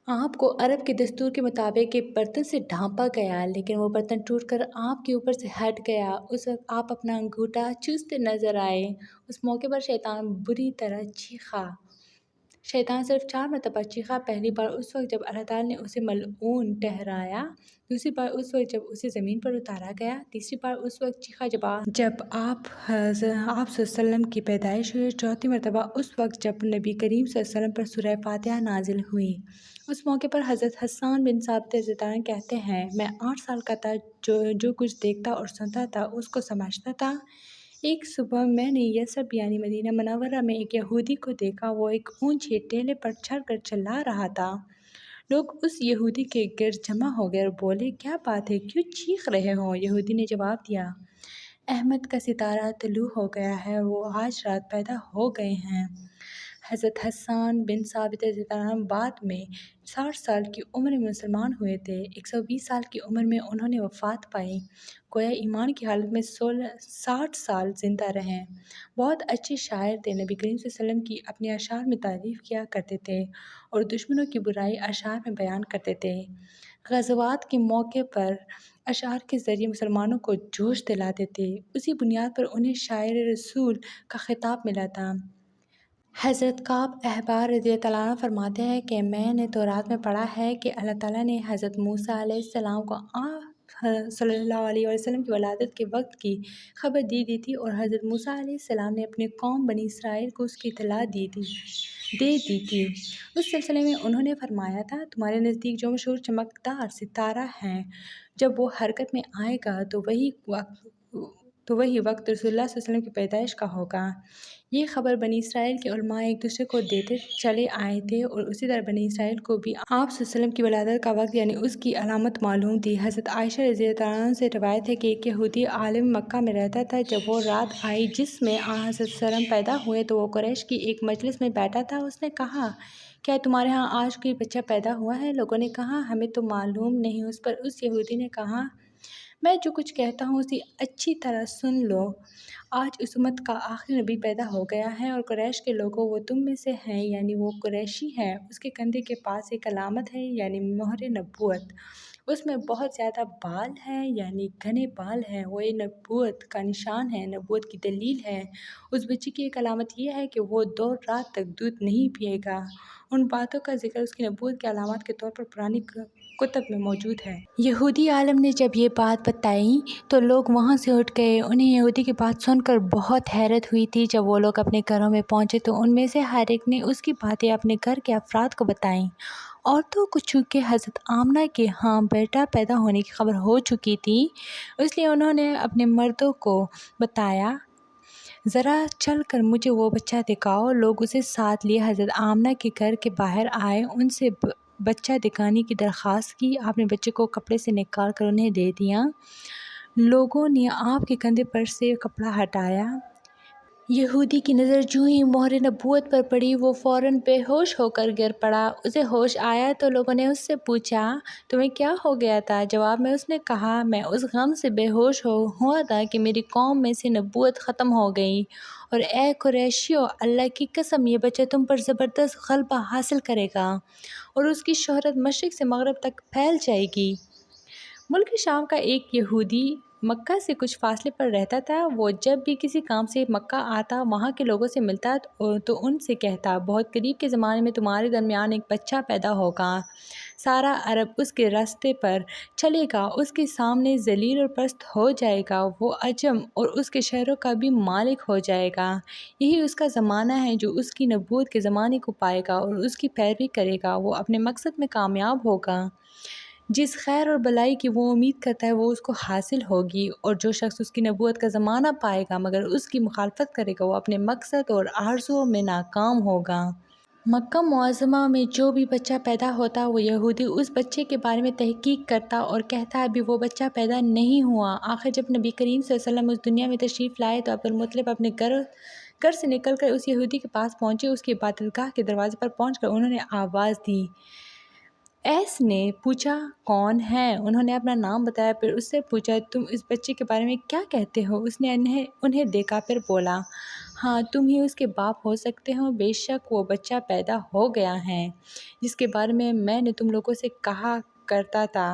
آپ کو عرب کے دستور کے مطابق ایک برتن سے ڈھانپا گیا، لیکن وہ برتن ٹوٹ کر آپ کے اوپر سے ہٹ گیا۔ اس وقت آپ اپنا انگوٹھا چوستے نظر آئے۔ اس موقع پر شیطان بری طرح چیخا۔ شیطان صرف 4 مرتبہ چیخا، پہلی بار اس وقت جب اللہ تعالیٰ نے اسے ملعون ٹھہرایا، دوسری بار اس وقت جب اسے زمین پر اتارا گیا، تیسری بار اس وقت چیخا جب آپ صلی اللہ علیہ وسلم کی پیدائش ہوئی، چوتھی مرتبہ اس وقت جب نبی کریم صلی اللہ علیہ وسلم پر سورہ فاتحہ نازل ہوئی۔ اس موقع پر حضرت حسان بن ثابت رضی اللہ عنہ کہتے ہیں میں 8 سال کا تھا، جو کچھ دیکھتا اور سنتا تھا اس کو سمجھتا تھا۔ ایک صبح میں نے یثرب یعنی مدینہ منورہ میں ایک یہودی کو دیکھا، وہ ایک اونچے ٹیلے پر چڑھ کر چلا رہا تھا۔ لوگ اس یہودی کے گرد جمع ہو گئے اور بولے کیا بات ہے، کیوں چیخ رہے ہو؟ یہودی نے جواب دیا احمد کا ستارہ طلوع ہو گیا ہے، وہ آج رات پیدا ہو گئے ہیں۔ حضرت حسان بن ثابت رضی اللہ عنہ بعد میں 60 سال کی عمر میں مسلمان ہوئے تھے۔ 120 سال کی عمر میں انہوں نے وفات پائی، گویا ایمان کی حالت میں 60 سال زندہ رہے۔ بہت اچھے شاعر تھے، نبی کریم صلی اللہ علیہ وسلم کی اپنے اشعار میں تعریف کیا کرتے تھے اور دشمنوں کی برائی اشعار میں بیان کرتے تھے۔ غزوات کے موقع پر اشعار کے ذریعے مسلمانوں کو جوش دلاتے تھے، اسی بنیاد پر انہیں شاعر رسول کا خطاب ملا تھا۔ حضرت کعب احبار رضی اللہ عنہ فرماتے ہیں کہ میں نے تورات میں پڑھا ہے کہ اللہ تعالیٰ نے حضرت موسیٰ علیہ السلام کو صلی اللہ علیہ وسلم کی ولادت کے وقت کی خبر دی تھی اور حضرت موسیٰ علیہ السلام نے اپنے قوم بنی اسرائیل کو اس کی اطلاع دے دی تھی۔ اس سلسلے میں انہوں نے فرمایا تھا، تمہارے نزدیک جو مشہور چمکدار ستارہ ہے، جب وہ حرکت میں آئے گا تو وہی وقت رسول اللہ صلی اللہ علیہ وسلم کی پیدائش کا ہوگا۔ یہ خبر بنی اسرائیل کے علماء ایک دوسرے کو دیتے چلے آئے تھے اور اسی طرح بنی اسرائیل کو بھی آپ صلی اللہ علیہ وسلم کی ولادت کا وقت یعنی اس کی علامت معلوم تھی۔ حضرت عائشہ رضی اللہ عنہا سے روایت ہے کہ ایک یہودی عالم مکہ میں رہتا تھا۔ جب وہ رات آئی جس میں حضرت وسلم پیدا ہوئے تو وہ قریش کی ایک مجلس میں بیٹھا تھا۔ اس نے کہا، کیا تمہارے ہاں آج کوئی بچہ پیدا ہوا ہے؟ لوگوں نے کہا، ہمیں تو معلوم نہیں۔ اس پر اس یہودی نے کہا، میں جو کچھ کہتا ہوں اسے اچھی طرح سن لو۔ آج اس امت کا آخری نبی پیدا ہو گیا ہے اور قریش کے لوگوں وہ تم میں سے ہیں، یعنی وہ قریشی ہے۔ اس کے کندھے کے پاس ایک علامت ہے یعنی مہر نبوت۔ اس میں بہت زیادہ بال ہیں یعنی گھنے بال ہیں، وہ نبوت کا نشان ہے، نبوت کی دلیل ہے۔ اس بچے کی ایک علامت یہ ہے کہ وہ 2 رات تک دودھ نہیں پیے گا۔ ان باتوں کا ذکر اس کی نبوت کی علامات کے طور پر پرانی کتب میں موجود ہے۔ یہودی عالم نے جب یہ بات بتائی تو لوگ وہاں سے اٹھ گئے۔ انہیں یہودی کی بات سن کر بہت حیرت ہوئی تھی۔ جب وہ لوگ اپنے گھروں میں پہنچے تو ان میں سے ہر ایک نے اس کی باتیں اپنے گھر کے افراد کو بتائیں۔ عورتوں کو چونکہ حضرت آمنہ کے ہاں بیٹا پیدا ہونے کی خبر ہو چکی تھی، اس لیے انہوں نے اپنے مردوں کو بتایا، ذرا چل کر مجھے وہ بچہ دکھاؤ۔ لوگ اسے ساتھ لیے حضرت آمنہ کے گھر کے باہر آئے، ان سے بچہ دکھانے کی درخواست کی۔ آپ نے بچے کو کپڑے سے نکال کر انہیں دے دیا۔ لوگوں نے آپ کے کندھے پر سے کپڑا ہٹایا۔ یہودی کی نظر جوں ہی مہر نبوت پر پڑی، وہ فوراً بے ہوش ہو کر گر پڑا۔ اسے ہوش آیا تو لوگوں نے اس سے پوچھا، تمہیں کیا ہو گیا تھا؟ جواب میں اس نے کہا، میں اس غم سے بے ہوش ہوا تھا کہ میری قوم میں سے نبوت ختم ہو گئی، اور اے قریشیو، اللہ کی قسم یہ بچہ تم پر زبردست غلبہ حاصل کرے گا اور اس کی شہرت مشرق سے مغرب تک پھیل جائے گی۔ ملک شام کا ایک یہودی مکہ سے کچھ فاصلے پر رہتا تھا۔ وہ جب بھی کسی کام سے مکہ آتا، وہاں کے لوگوں سے ملتا تو ان سے کہتا، بہت قریب کے زمانے میں تمہارے درمیان ایک بچہ پیدا ہوگا، سارا عرب اس کے راستے پر چلے گا، اس کے سامنے ذلیل اور پست ہو جائے گا، وہ عجم اور اس کے شہروں کا بھی مالک ہو جائے گا۔ یہی اس کا زمانہ ہے جو اس کی نبوت کے زمانے کو پائے گا اور اس کی پیروی کرے گا، وہ اپنے مقصد میں کامیاب ہوگا۔ جس خیر اور بلائی کی وہ امید کرتا ہے وہ اس کو حاصل ہوگی، اور جو شخص اس کی نبوت کا زمانہ پائے گا مگر اس کی مخالفت کرے گا، وہ اپنے مقصد اور آرزوؤں میں ناکام ہوگا۔ مکہ معظمہ میں جو بھی بچہ پیدا ہوتا، وہ یہودی اس بچے کے بارے میں تحقیق کرتا اور کہتا، ابھی وہ بچہ پیدا نہیں ہوا۔ آخر جب نبی کریم صلی اللہ علیہ وسلم اس دنیا میں تشریف لائے تو عبدالمطلب اپنے گھر سے نکل کر اس یہودی کے پاس پہنچے۔ اس کی عبادت گاہ کے دروازے پر پہنچ کر انہوں نے آواز دی۔ ایس نے پوچھا، کون ہے؟ انہوں نے اپنا نام بتایا، پھر اس سے پوچھا، تم اس بچے کے بارے میں کیا کہتے ہو؟ اس نے انہیں دیکھا، پھر بولا، ہاں تم ہی اس کے باپ ہو سکتے ہو، بے شک وہ بچہ پیدا ہو گیا ہے جس کے بارے میں نے تم لوگوں سے کہا کرتا تھا۔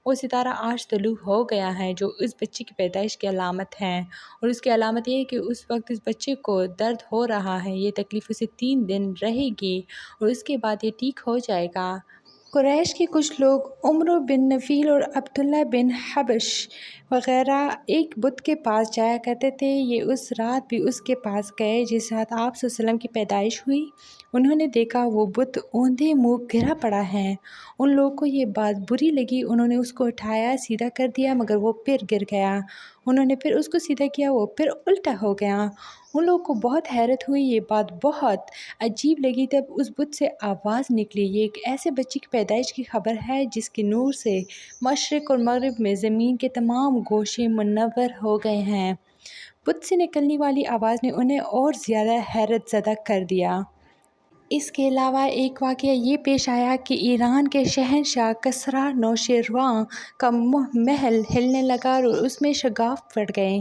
وہ ستارہ آج طلوع ہو گیا ہے جو اس بچے کی پیدائش کی علامت ہے، اور اس کی علامت یہ ہے کہ اس وقت اس بچے کو درد ہو رہا ہے، یہ تکلیف اسے 3 دن رہے گی اور اس کے بعد یہ ٹھیک ہو جائے گا۔ قریش کے کچھ لوگ عمرو بن نفیل اور عبداللہ بن حبش وغیرہ ایک بت کے پاس جایا کرتے تھے۔ یہ اس رات بھی اس کے پاس گئے جس رات آپ صلی اللہ علیہ وسلم کی پیدائش ہوئی۔ انہوں نے دیکھا وہ بت اوندھے منہ گرا پڑا ہے۔ ان لوگوں کو یہ بات بری لگی، انہوں نے اس کو اٹھایا، سیدھا کر دیا، مگر وہ پھر گر گیا۔ انہوں نے پھر اس کو سیدھا کیا، وہ پھر الٹا ہو گیا۔ ان لوگوں کو بہت حیرت ہوئی، یہ بات بہت عجیب لگی۔ تب اس بت سے آواز نکلی، یہ ایک ایسے بچے کی پیدائش کی خبر ہے جس کے نور سے مشرق اور مغرب میں زمین کے تمام گوشے منور ہو گئے ہیں۔ بت سے نکلنے والی آواز نے انہیں اور زیادہ حیرت زدہ کر دیا۔ اس کے علاوہ ایک واقعہ یہ پیش آیا کہ ایران کے شہنشاہ کسریٰ نوشیروان کا محل ہلنے لگا اور اس میں شگاف پڑ گئے۔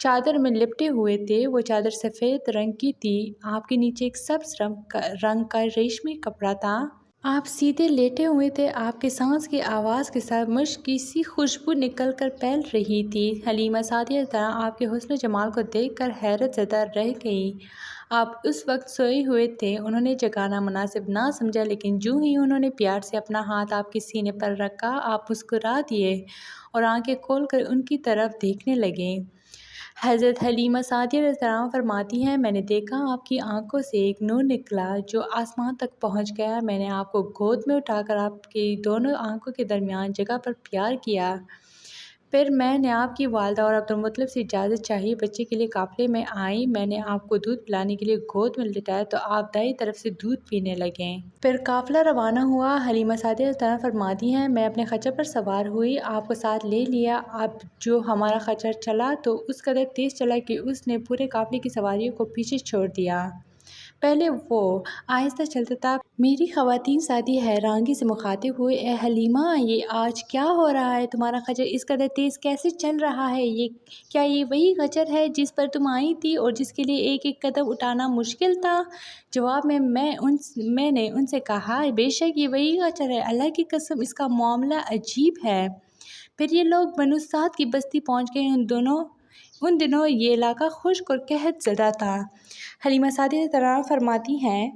چادر میں لپٹے ہوئے تھے۔ وہ چادر سفید رنگ کی تھی۔ آپ کے نیچے ایک سبز رنگ کا ریشمی کپڑا تھا۔ آپ سیدھے لیٹے ہوئے تھے۔ آپ کے سانس کی آواز کے ساتھ مشک کی سی خوشبو نکل کر پھیل رہی تھی۔ حلیمہ سعدیہ طرح آپ کے حسن و جمال کو دیکھ کر حیرت زدہ رہ گئی۔ آپ اس وقت سوئے ہوئے تھے۔ انہوں نے جگانا مناسب نہ سمجھا، لیکن جوں ہی انہوں نے پیار سے اپنا ہاتھ آپ کے سینے پر رکھا، آپ مسکرا دیے اور آنکھیں کھول کر ان کی طرف دیکھنے لگے۔ حضرت حلیمہ سعدیہ رضی اللہ عنہا فرماتی ہیں، میں نے دیکھا آپ کی آنکھوں سے ایک نور نکلا جو آسمان تک پہنچ گیا۔ میں نے آپ کو گود میں اٹھا کر آپ کی دونوں آنکھوں کے درمیان جگہ پر پیار کیا۔ پھر میں نے آپ کی والدہ اور عبدالمطلب سے اجازت چاہی، بچے کے لیے قافلے میں آئیں۔ میں نے آپ کو دودھ پلانے کے لیے گود میں لٹایا تو آپ دائیں طرف سے دودھ پینے لگیں۔ پھر قافلہ روانہ ہوا۔ حلیمہ سعدیہ رضی اللہ عنہا فرماتی ہیں، میں اپنے خچر پر سوار ہوئی، آپ کو ساتھ لے لیا۔ اب جو ہمارا خچر چلا تو اس قدر تیز چلا کہ اس نے پورے قافلے کی سواریوں کو پیچھے چھوڑ دیا۔ پہلے وہ آہستہ چلتا تھا۔ میری خواتین ساتھی حیرانگی سے مخاطب ہوئے، اے حلیمہ، یہ آج کیا ہو رہا ہے؟ تمہارا خچر اس قدر تیز کیسے چل رہا ہے؟ کیا یہ وہی خچر ہے جس پر تم آئی تھی اور جس کے لیے ایک ایک قدم اٹھانا مشکل تھا؟ جواب میں نے ان سے کہا، بے شک یہ وہی خچر ہے، اللہ کی قسم اس کا معاملہ عجیب ہے۔ پھر یہ لوگ بنو سعد کی بستی پہنچ گئے۔ ان دنوں یہ علاقہ خشک اور قحط زدہ تھا۔ حلیمہ سعدیہ رضی اللہ عنہا فرماتی ہیں،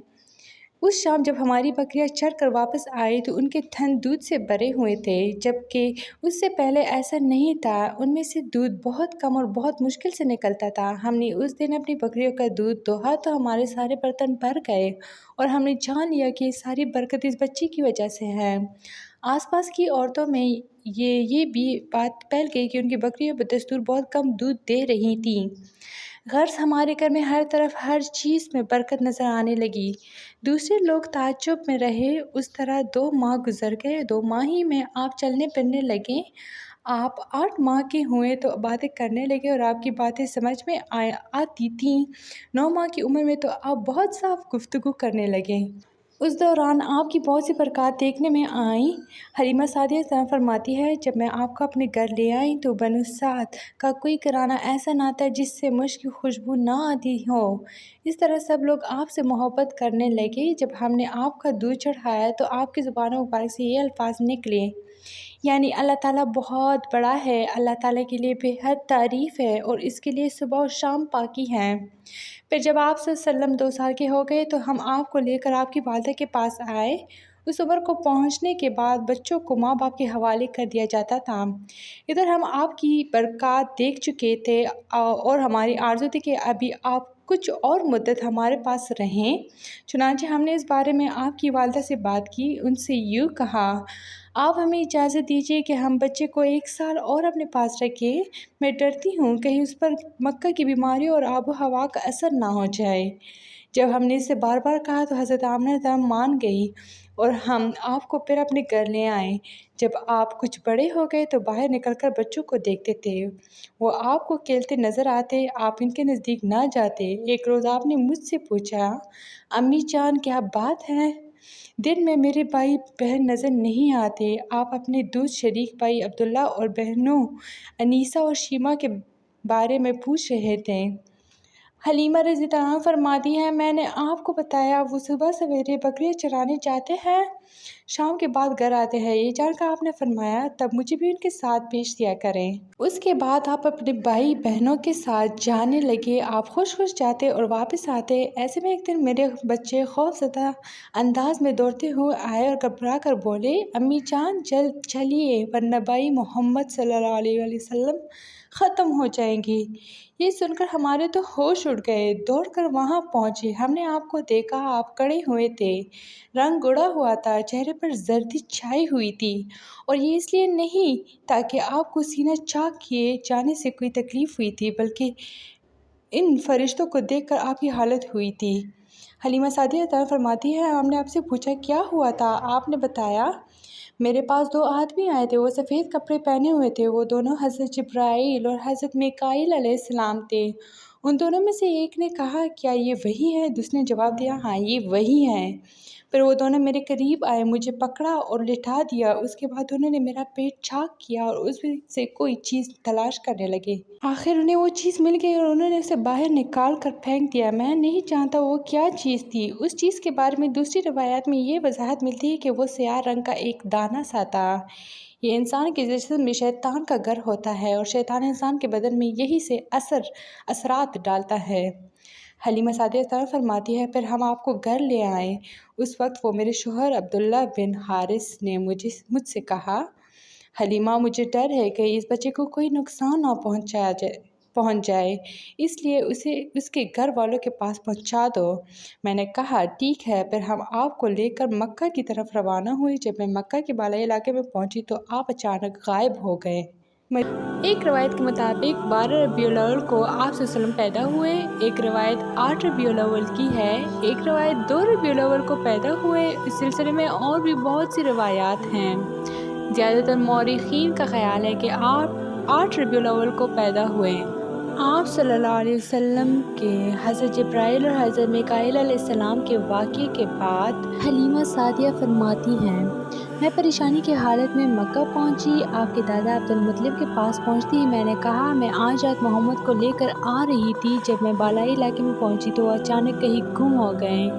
اس شام جب ہماری بکریاں چر کر واپس آئی تو ان کے تھن دودھ سے بھرے ہوئے تھے، جبکہ اس سے پہلے ایسا نہیں تھا۔ ان میں سے دودھ بہت کم اور بہت مشکل سے نکلتا تھا۔ ہم نے اس دن اپنی بکریوں کا دودھ دوہا تو ہمارے سارے برتن بھر گئے اور ہم نے جان لیا کہ یہ ساری برکت اس بچے کی وجہ سے ہے۔ آس پاس کی عورتوں میں یہ بھی بات پھیل گئی کہ ان کی بکریاں بدستور بہت کم دودھ دے رہی تھیں۔ غرض ہمارے گھر میں ہر طرف ہر چیز میں برکت نظر آنے لگی۔ دوسرے لوگ تعجب میں رہے۔ اس طرح 2 ماہ گزر گئے۔ 2 ماہ ہی میں آپ چلنے پھرنے لگے۔ آپ 8 ماہ کے ہوئے تو باتیں کرنے لگے اور آپ کی باتیں سمجھ میں آتی تھیں۔ 9 ماہ کی عمر میں تو آپ بہت صاف گفتگو کرنے لگے۔ اس دوران آپ کی بہت سی برکات دیکھنے میں آئیں۔ حلیمہ سعدیہ رضی اللہ عنہا فرماتی ہے، جب میں آپ کو اپنے گھر لے آئی تو بنو سعد کا کوئی گھرانہ ایسا نہ تھا جس سے مشک کی خوشبو نہ آتی ہو۔ اس طرح سب لوگ آپ سے محبت کرنے لگے۔ جب ہم نے آپ کا دودھ چڑھایا تو آپ کی زبان مبارک سے یہ الفاظ نکلے، یعنی اللہ تعالیٰ بہت بڑا ہے، اللہ تعالیٰ کے لیے بے حد تعریف ہے اور اس کے لیے صبح و شام پاکی ہے۔ پھر جب آپ صلی اللہ علیہ وسلم 2 سال کے ہو گئے تو ہم آپ کو لے کر آپ کی والدہ کے پاس آئے۔ اس عمر کو پہنچنے کے بعد بچوں کو ماں باپ کے حوالے کر دیا جاتا تھا۔ ادھر ہم آپ کی برکات دیکھ چکے تھے اور ہماری آرزو تھی کہ ابھی آپ کچھ اور مدت ہمارے پاس رہیں۔ چنانچہ ہم نے اس بارے میں آپ کی والدہ سے بات کی۔ ان سے یوں کہا، آپ ہمیں اجازت دیجیے کہ ہم بچے کو 1 سال اور اپنے پاس رکھیں۔ میں ڈرتی ہوں کہیں اس پر مکہ کی بیماری اور آب و ہوا کا اثر نہ ہو جائے۔ جب ہم نے اسے بار بار کہا تو حضرت آمنہ رضی اللہ عنہا مان گئی اور ہم آپ کو پھر اپنے گھر لے آئے۔ جب آپ کچھ بڑے ہو گئے تو باہر نکل کر بچوں کو دیکھتے تھے۔ وہ آپ کو کھیلتے نظر آتے، آپ ان کے نزدیک نہ جاتے۔ ایک روز آپ نے مجھ سے پوچھا، امی جان کیا بات ہے؟ دن میں میرے بھائی بہن نظر نہیں آتے۔ آپ اپنے دودھ شریک بھائی عبداللہ اور بہنوں انیسہ اور شیمہ کے بارے میں پوچھ رہے تھے۔ حلیمہ رضی اللہ عنہا فرماتی ہیں، میں نے آپ کو بتایا وہ صبح سویرے بکریاں چرانے جاتے ہیں، شام کے بعد گھر آتے ہیں۔ یہ جان کر آپ نے فرمایا، تب مجھے بھی ان کے ساتھ بھیج دیا کریں۔ اس کے بعد آپ اپنے بھائی بہنوں کے ساتھ جانے لگے۔ آپ خوش خوش جاتے اور واپس آتے۔ ایسے میں ایک دن میرے بچے خوف زدہ انداز میں دوڑتے ہوئے آئے اور گھبرا کر بولے، امی جان جلد چلیے ورنہ بھائی محمد صلی اللہ علیہ وسلم ختم ہو جائیں گے۔ یہ سن کر ہمارے تو ہوش اڑ گئے۔ دوڑ کر وہاں پہنچے۔ ہم نے آپ کو دیکھا، آپ کھڑے ہوئے تھے، رنگ اڑا ہوا تھا، چہرے پر زردی چھائی ہوئی تھی، اور یہ اس لیے نہیں تاکہ آپ کو سینہ چاک کیے جانے سے کوئی تکلیف ہوئی تھی، بلکہ ان فرشتوں کو دیکھ کر آپ کی حالت ہوئی تھی۔ حلیمہ سعدیہ رضی اللہ عنہا فرماتی ہے، ہم نے آپ سے پوچھا کیا ہوا تھا؟ آپ نے بتایا، میرے پاس 2 آدمی آئے تھے، وہ سفید کپڑے پہنے ہوئے تھے، وہ دونوں حضرت جبرائیل اور حضرت میکائیل علیہ السلام تھے۔ ان دونوں میں سے ایک نے کہا، کیا یہ وہی ہے؟ دوسرے نے جواب دیا، ہاں یہ وہی ہے۔ پھر وہ دونوں میرے قریب آئے، مجھے پکڑا اور لٹا دیا۔ اس کے بعد انہوں نے میرا پیٹ چاک کیا اور اس میں سے کوئی چیز تلاش کرنے لگے۔ آخر انہیں وہ چیز مل گئی اور انہوں نے اسے باہر نکال کر پھینک دیا۔ میں نہیں جانتا وہ کیا چیز تھی۔ اس چیز کے بارے میں دوسری روایات میں یہ وضاحت ملتی ہے کہ وہ سیاہ رنگ کا ایک دانہ سا تھا۔ یہ انسان کے جسم میں شیطان کا گھر ہوتا ہے اور شیطان انسان کے بدن میں یہی سے اثرات ڈالتا ہے۔ حلیمہ سعدیہ فرماتی ہے، پھر ہم آپ کو گھر لے آئے۔ اس وقت وہ میرے شوہر عبداللہ بن حارث نے مجھ سے کہا، حلیمہ مجھے ڈر ہے کہ اس بچے کو کوئی نقصان نہ پہنچ جائے، اس لیے اسے اس کے گھر والوں کے پاس پہنچا دو۔ میں نے کہا ٹھیک ہے۔ پھر ہم آپ کو لے کر مکہ کی طرف روانہ ہوئے۔ جب میں مکہ کے بالائی علاقے میں پہنچی تو آپ اچانک غائب ہو گئے۔ ایک روایت کے مطابق 12 ربیع الاول کو آپ صلی اللہ علیہ وسلم پیدا ہوئے، ایک روایت 8 ربیع الاول کی ہے، ایک روایت 2 ربیع الاول کو پیدا ہوئے۔ اس سلسلے میں اور بھی بہت سی روایات ہیں۔ زیادہ تر مورخین کا خیال ہے کہ آپ 8 ربیع الاول کو پیدا ہوئے۔ آپ صلی اللہ علیہ وسلم کے حضرت جبرائیل اور حضرت میکائیل علیہ السلام کے واقعے کے بعد حلیمہ سعدیہ فرماتی ہیں، میں پریشانی کی حالت میں مکہ پہنچی۔ آپ کے دادا عبد المطلب کے پاس پہنچتی ہی میں نے کہا میں آج رات محمد کو لے کر آ رہی تھی۔ جب میں بالائی علاقے میں پہنچی تو وہ اچانک کہیں گم ہو گئے۔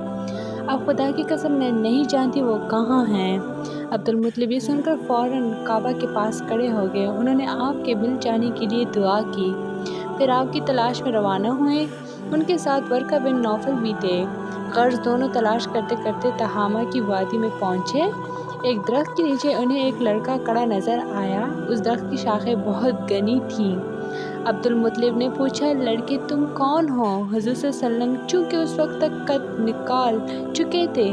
اب خدا کی قسم میں نہیں جانتی وہ کہاں ہیں۔ عبد المطلب یہ سن کر فوراً کعبہ کے پاس کھڑے ہو گئے۔ انہوں نے آپ کے مل جانے کے لیے دعا کی، پھر آپ کی تلاش میں روانہ ہوئے۔ ان کے ساتھ ورقہ بن نوفل بھی تھے۔ غرض دونوں تلاش کرتے کرتے تہامہ کی وادی میں پہنچے۔ ایک درخت کے نیچے انہیں ایک لڑکا کھڑا نظر آیا۔ اس درخت کی شاخیں بہت گھنی تھیں۔ عبد المطلب نے پوچھا، لڑکے تم کون ہو؟ حضور صلی اللہ علیہ وسلم چونکہ اس وقت تک قد نکال چکے تھے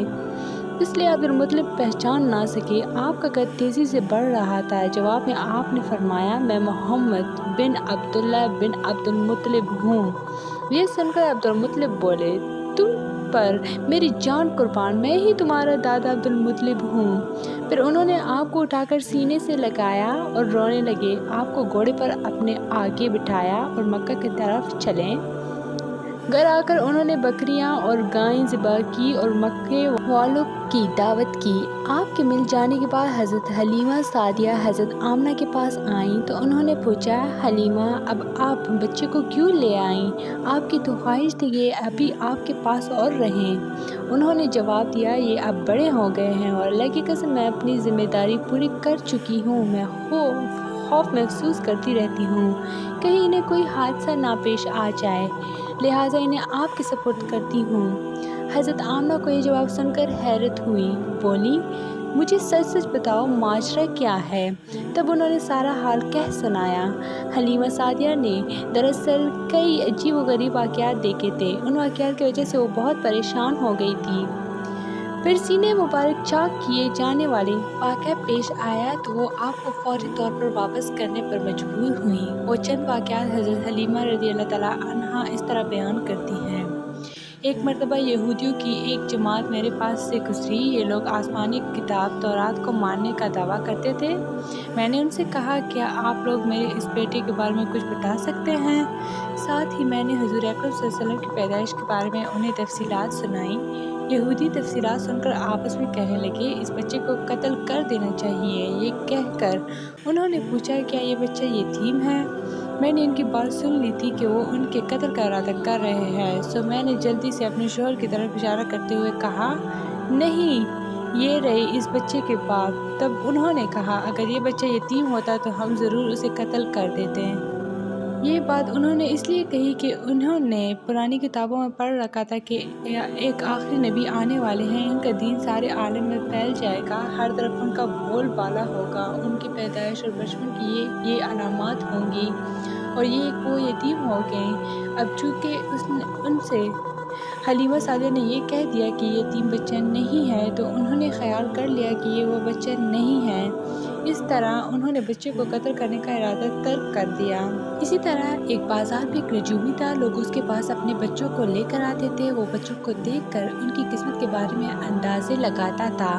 اس لیے عبد المطلب پہچان نہ سکے۔ آپ کا قد تیزی سے بڑھ رہا تھا۔ جواب میں آپ نے فرمایا، میں محمد بن عبداللہ بن عبد المطلب ہوں۔ یہ سن کر عبد المطلب بولے، تم پر میری جان قربان، میں ہی تمہارا دادا عبد المطلب ہوں۔ پھر انہوں نے آپ کو اٹھا کر سینے سے لگایا اور رونے لگے۔ آپ کو گھوڑے پر اپنے آگے بٹھایا اور مکہ کی طرف چلے۔ گھر آ کر انہوں نے بکریاں اور گائیں ذبح کی اور مکے والوں کی دعوت کی۔ آپ کے مل جانے کے بعد حضرت حلیمہ سعدیہ حضرت آمنہ کے پاس آئیں تو انہوں نے پوچھا، حلیمہ اب آپ بچے کو کیوں لے آئیں؟ آپ کی تو خواہش تھی کہ ابھی آپ کے پاس اور رہیں۔ انہوں نے جواب دیا، یہ اب بڑے ہو گئے ہیں اور اللہ کی قسم میں اپنی ذمہ داری پوری کر چکی ہوں۔ میں خوف محسوس کرتی رہتی ہوں کہیں انہیں کوئی حادثہ نہ پیش آ جائے، لہٰذا انہیں آپ کے سپرد کرتی ہوں۔ حضرت آمنہ کو یہ جواب سن کر حیرت ہوئی، بولی، مجھے سچ سچ بتاؤ ماجرا کیا ہے؟ تب انہوں نے سارا حال کہہ سنایا۔ حلیمہ سعدیہ نے دراصل کئی عجیب و غریب واقعات دیکھے تھے۔ ان واقعات کی وجہ سے وہ بہت پریشان ہو گئی تھی۔ پھر سینے مبارک چاک کیے جانے والی واقعہ پیش آیا تو وہ آپ کو فوری طور پر واپس کرنے پر مجبور ہوئیں۔ وہ چند واقعات حضرت حلیمہ رضی اللہ تعالیٰ عنہا اس طرح بیان کرتی ہیں، ایک مرتبہ یہودیوں کی ایک جماعت میرے پاس سے گزری۔ یہ لوگ آسمانی کتاب تورات کو ماننے کا دعویٰ کرتے تھے۔ میں نے ان سے کہا، کیا آپ لوگ میرے اس بیٹے کے بارے میں کچھ بتا سکتے ہیں؟ ساتھ ہی میں نے حضور اکرم صلی اللہ علیہ وسلم کی پیدائش کے بارے میں انہیں تفصیلات سنائیں۔ یہودی تفصیلات سن کر آپس میں کہنے لگے، اس بچے کو قتل کر دینا چاہیے۔ یہ کہہ کر انہوں نے پوچھا، کیا یہ بچہ یتیم ہے؟ میں نے ان کی بات سن لی تھی کہ وہ ان کے قتل کا ارادہ کر رہے ہیں، سو میں نے جلدی سے اپنے شوہر کی طرف اشارہ کرتے ہوئے کہا، نہیں، یہ رہے اس بچے کے باپ۔ تب انہوں نے کہا، اگر یہ بچہ یتیم ہوتا تو ہم ضرور اسے قتل کر دیتے۔ یہ بات انہوں نے اس لیے کہی کہ انہوں نے پرانی کتابوں میں پڑھ رکھا تھا کہ ایک آخری نبی آنے والے ہیں، ان کا دین سارے عالم میں پھیل جائے گا، ہر طرف ان کا بول بالا ہوگا، ان کی پیدائش اور بچپن کی یہ علامات ہوں گی اور وہ یتیم ہو گئے۔ اب چونکہ ان سے حلیمہ سعدیہ نے یہ کہہ دیا کہ یہ یتیم بچہ نہیں ہے تو انہوں نے خیال کر لیا کہ یہ وہ بچہ نہیں ہے۔ اس طرح انہوں نے بچے کو قتل کرنے کا ارادہ ترک کر دیا۔ اسی طرح ایک بازار میں ایک نجومی تھا، لوگ اس کے پاس اپنے بچوں کو لے کر آتے تھے۔ وہ بچوں کو دیکھ کر ان کی قسمت کے بارے میں اندازے لگاتا تھا۔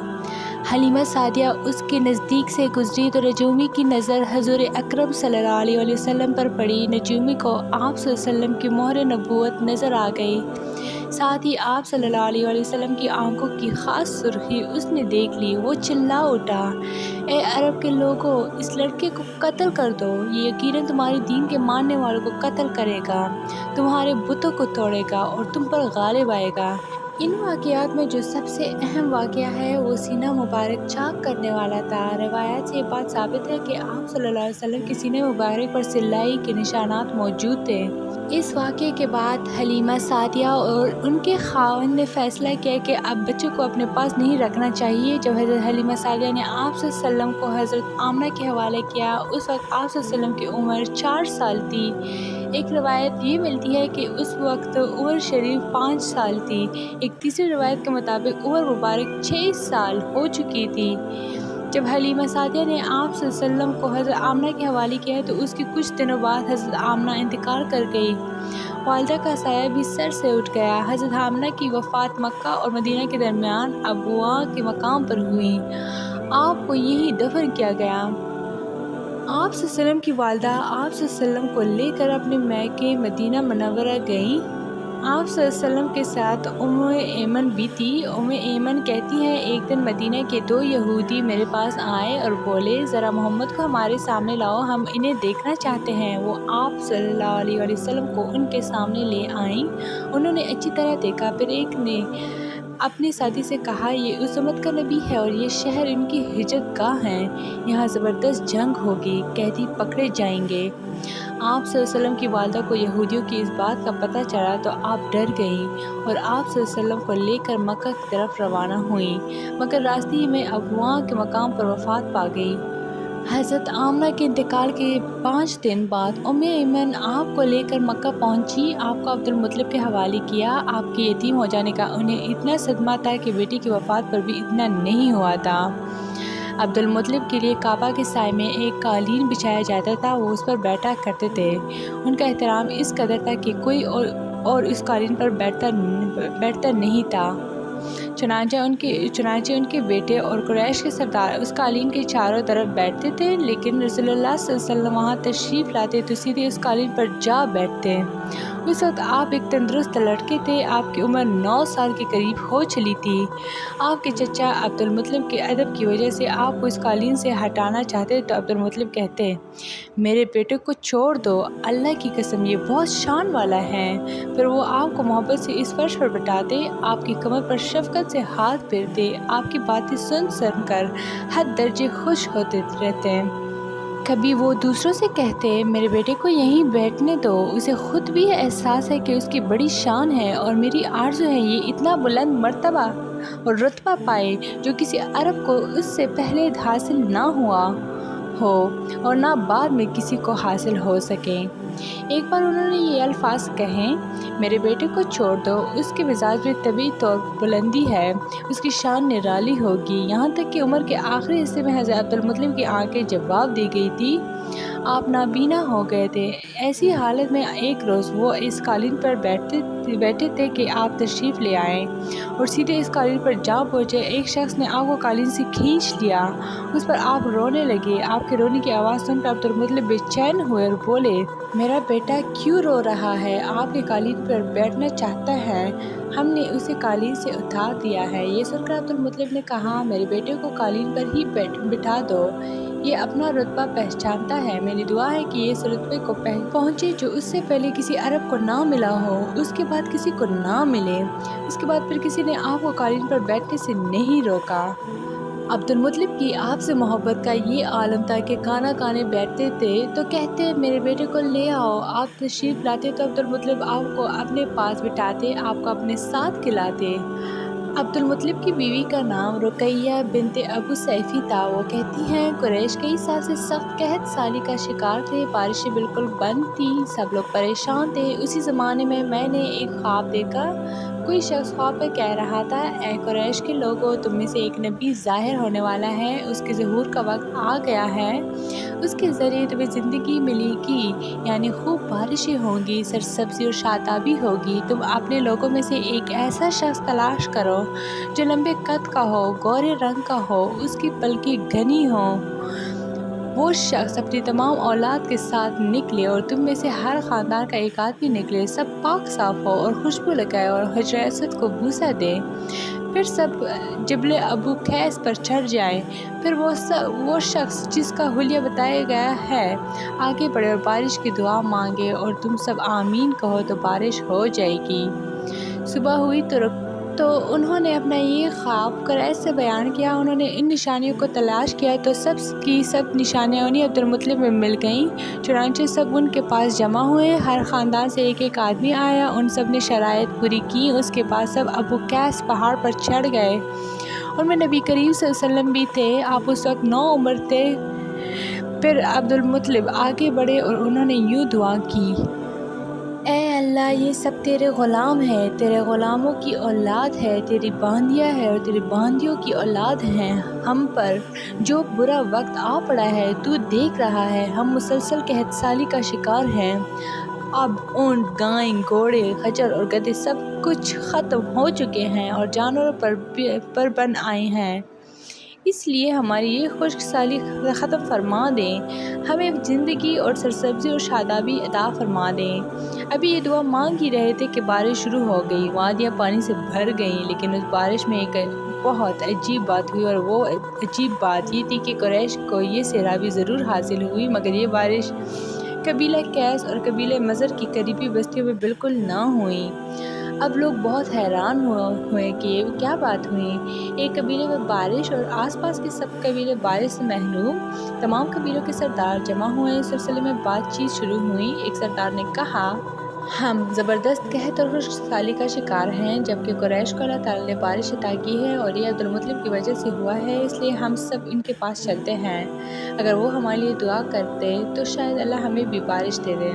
حلیمہ سعدیہ اس کے نزدیک سے گزری تو نجومی کی نظر حضور اکرم صلی اللہ علیہ وسلم پر پڑی۔ نجومی کو آپ صلی اللہ علیہ وسلم کی مہر نبوت نظر آ گئی۔ ساتھ ہی آپ صلی اللہ علیہ وسلم کی آنکھوں کی خاص سرخی اس نے دیکھ لی۔ وہ چلا اٹھا، اے عرب کے لوگو، اس لڑکے کو قتل کر دو، یہ یقیناً تمہارے دین کے ماننے والوں کو قتل کرے گا، تمہارے بتوں کو توڑے گا اور تم پر غالب آئے گا۔ ان واقعات میں جو سب سے اہم واقعہ ہے وہ سینہ مبارک چاک کرنے والا تھا۔ روایات سے یہ بات ثابت ہے کہ آپ صلی اللہ علیہ وسلم کے سینہ مبارک پر سلائی کے نشانات موجود تھے۔ اس واقعے کے بعد حلیمہ سعدیہ اور ان کے خاوند نے فیصلہ کیا کہ اب بچوں کو اپنے پاس نہیں رکھنا چاہیے۔ جب حضرت حلیمہ سعدیہ نے آپ صلی اللہ علیہ وسلم کو حضرت آمنہ کے حوالے کیا، اس وقت آپ صلی اللہ علیہ وسلم کی عمر 4 سال تھی۔ ایک روایت یہ ملتی ہے کہ اس وقت عمر شریف 5 سال تھی۔ ایک تیسری روایت کے مطابق عمر مبارک 6 سال ہو چکی تھی۔ جب حلیمہ سعدیہ نے آپ صلی اللہ علیہ وسلم کو حضرت آمنہ کے حوالے کیا تو اس کے کچھ دنوں بعد حضرت آمنہ انتقال کر گئی۔ والدہ کا سایہ بھی سر سے اٹھ گیا۔ حضرت آمنہ کی وفات مکہ اور مدینہ کے درمیان ابواء کے مقام پر ہوئی۔ آپ کو یہی دفن کیا گیا۔ آپ صلی اللہ علیہ وسلم کی والدہ آپ صلی اللہ علیہ وسلم کو لے کر اپنے میکے مدینہ منورہ گئیں۔ آپ صلی اللہ علیہ وسلم کے ساتھ ایمن بھی تھی۔ ایمن کہتی ہیں، ایک دن مدینہ کے 2 یہودی میرے پاس آئے اور بولے، ذرا محمد کو ہمارے سامنے لاؤ، ہم انہیں دیکھنا چاہتے ہیں۔ وہ آپ صلی اللہ علیہ وسلم کو ان کے سامنے لے آئیں۔ انہوں نے اچھی طرح دیکھا، پھر ایک نے اپنے ساتھی سے کہا، یہ اس امت کا نبی ہے اور یہ شہر ان کی ہجرت گاہ ہے، یہاں زبردست جنگ ہوگی، قیدی پکڑے جائیں گے۔ آپ صلی اللہ علیہ وسلم کی والدہ کو یہودیوں کی اس بات کا پتہ چلا تو آپ ڈر گئیں اور آپ صلی اللہ علیہ وسلم کو لے کر مکہ کی طرف روانہ ہوئیں، مگر راستے ہی میں ابواء کے مقام پر وفات پا گئی۔ حضرت آمنہ کے انتقال کے 5 دن بعد ایمن آپ کو لے کر مکہ پہنچی۔ آپ کو عبد المطلب کے حوالے کیا۔ آپ کے یتیم ہو جانے کا انہیں اتنا صدمہ تھا کہ بیٹی کی وفات پر بھی اتنا نہیں ہوا تھا۔ عبد المطلب کے لیے کعبہ کے سائے میں ایک قالین بچھایا جاتا تھا، وہ اس پر بیٹھا کرتے تھے۔ ان کا احترام اس قدر تھا کہ کوئی اور اس قالین پر بیٹھتا نہیں تھا۔ چنانچہ ان کے بیٹے اور قریش کے سردار اس قالین کے چاروں طرف بیٹھتے تھے، لیکن رسول اللہ صلی اللہ علیہ وسلم وہاں تشریف لاتے تو سیدھے اس قالین پر جا بیٹھتے۔ اس وقت آپ ایک تندرست لڑکے تھے، آپ کی عمر 9 سال کے قریب ہو چلی تھی۔ آپ کے چچا عبد المطلب کے ادب کی وجہ سے آپ کو اس قالین سے ہٹانا چاہتے تو عبد المطلب کہتے، میرے بیٹے کو چھوڑ دو، اللہ کی قسم یہ بہت شان والا ہے۔ پھر وہ آپ کو محبت سے اس فرش پر بٹھاتے، آپ کی کمر پر شفقت سے ہاتھ پھیرتے، آپ کی باتیں سن کر حد درجے خوش ہوتے رہتے۔ کبھی وہ دوسروں سے کہتے، میرے بیٹے کو یہیں بیٹھنے دو، اسے خود بھی احساس ہے کہ اس کی بڑی شان ہے اور میری آرزو ہے یہ اتنا بلند مرتبہ اور رتبہ پائے جو کسی عرب کو اس سے پہلے حاصل نہ ہوا ہو اور نہ بعد میں کسی کو حاصل ہو سکے۔ ایک بار انہوں نے یہ الفاظ کہیں، میرے بیٹے کو چھوڑ دو، اس کے مزاج میں طبعی طور بلندی ہے، اس کی شان نرالی ہوگی۔ یہاں تک کہ عمر کے آخری حصے میں حضرت عبد المطلب کی آنکھیں جواب دی گئی تھی، آپ نابینا ہو گئے تھے۔ ایسی حالت میں ایک روز وہ اس قالین پر بیٹھے تھے کہ آپ تشریف لے آئے اور سیدھے اس قالین پر جا پہنچے۔ ایک شخص نے آپ کو قالین سے کھینچ لیا، اس پر آپ رونے لگے۔ آپ کے رونے کی آواز سن کر عبد المطلب بے چین ہوئے اور بولے، میرا بیٹا کیوں رو رہا ہے؟ آپ کے قالین پر بیٹھنا چاہتا ہے، ہم نے اسے قالین سے اتار دیا ہے۔ یہ سن کر عبد المطلب نے کہا، میرے بیٹے کو قالین پر ہی بٹھا دو، یہ اپنا رتبہ پہچانتا ہے، میری دعا ہے کہ یہ اس رتبے کو پہنچے جو اس سے پہلے کسی عرب کو نہ ملا ہو، اس کے بعد کسی کو نہ ملے۔ اس کے بعد پھر کسی نے آپ کو قالین پر بیٹھنے سے نہیں روکا۔ عبد المطلب کی آپ سے محبت کا یہ عالم تھا کہ کانا کانے بیٹھتے تھے تو کہتے، میرے بیٹے کو لے آؤ۔ آپ تشریف لاتے تو عبد المطلب آپ کو اپنے پاس بٹھاتے، آپ کو اپنے ساتھ کھلاتے۔ عبد المطلب کی بیوی کا نام رقیہ بنت ابو سیفی تھا۔ وہ کہتی ہیں، قریش کئی سال سے سخت قحط سالی کا شکار تھے، بارشیں بالکل بند تھیں، سب لوگ پریشان تھے۔ اسی زمانے میں نے ایک خواب دیکھا، کوئی شخص خواب میں کہہ رہا تھا، اے قریش کے لوگوں، تم میں سے ایک نبی ظاہر ہونے والا ہے، اس کے ظہور کا وقت آ گیا ہے، اس کے ذریعے تمہیں زندگی ملے گی۔ یعنی خوب بارشیں ہوں گی، سرسبزی اور شادابی ہوگی۔ تم اپنے لوگوں میں سے ایک ایسا شخص تلاش کرو جو لمبے قد کا ہو، گورے رنگ کا ہو، اس کی پلکیں گھنی ہوں۔ وہ شخص اپنی تمام اولاد کے ساتھ نکلے اور تم میں سے ہر خاندان کا ایک آدمی نکلے، سب پاک صاف ہو اور خوشبو لگائے اور حجر اسود کو بوسہ دے۔ پھر سب جبل ابو قیس پر چڑھ جائیں۔ پھر وہ شخص جس کا حلیہ بتایا گیا ہے آگے بڑھے اور بارش کی دعا مانگے اور تم سب آمین کہو تو بارش ہو جائے گی۔ صبح ہوئی تو انہوں نے اپنا یہ خواب قریش سے بیان کیا۔ انہوں نے ان نشانیوں کو تلاش کیا تو سب کی سب نشانیاں انہیں عبدالمطلب میں مل گئیں۔ چنانچہ سب ان کے پاس جمع ہوئے، ہر خاندان سے ایک ایک آدمی آیا، ان سب نے شرائط پوری کی۔ اس کے بعد سب ابو قیس پہاڑ پر چڑھ گئے۔ ان میں نبی کریم صلی اللہ علیہ وسلم بھی تھے، آپ اس وقت نوعمر تھے۔ پھر عبدالمطلب آگے بڑھے اور انہوں نے یوں دعا کی: اے اللہ، یہ سب تیرے غلام ہیں، تیرے غلاموں کی اولاد ہے، تیری باندیاں ہیں اور تیری باندیوں کی اولاد ہیں۔ ہم پر جو برا وقت آ پڑا ہے تو دیکھ رہا ہے، ہم مسلسل قحط سالی کا شکار ہیں۔ اب اونٹ، گائیں، گھوڑے، خچر اور گدھے سب کچھ ختم ہو چکے ہیں اور جانوروں پر بن آئے ہیں، اس لیے ہماری یہ خشک سالی ختم فرما دیں، ہمیں زندگی اور سرسبزی اور شادابی عطا فرما دیں۔ ابھی یہ دعا مانگ ہی رہے تھے کہ بارش شروع ہو گئی، وادیاں پانی سے بھر گئیں۔ لیکن اس بارش میں ایک بہت عجیب بات ہوئی، اور وہ عجیب بات یہ تھی کہ قریش کو یہ سیرابی ضرور حاصل ہوئی، مگر یہ بارش قبیلہ قیس اور قبیلہ مضر کی قریبی بستیوں میں بالکل نہ ہوئی۔ اب لوگ بہت حیران ہوئے کہ یہ کیا بات ہوئی۔ ایک قبیلے میں بارش اور آس پاس کے سب قبیلے بارش سے محروم۔ تمام قبیلوں کے سردار جمع ہوئے، اس سلسلے میں بات چیت شروع ہوئی۔ ایک سردار نے کہا: ہم زبردست قحط اور خشک سالی کا شکار ہیں، جبکہ قریش کو اللہ تعالیٰ نے بارش عطا کی ہے اور یہ عبدالمطلب کی وجہ سے ہوا ہے، اس لیے ہم سب ان کے پاس چلتے ہیں۔ اگر وہ ہمارے لیے دعا کرتے تو شاید اللہ ہمیں بھی بارش دے دے۔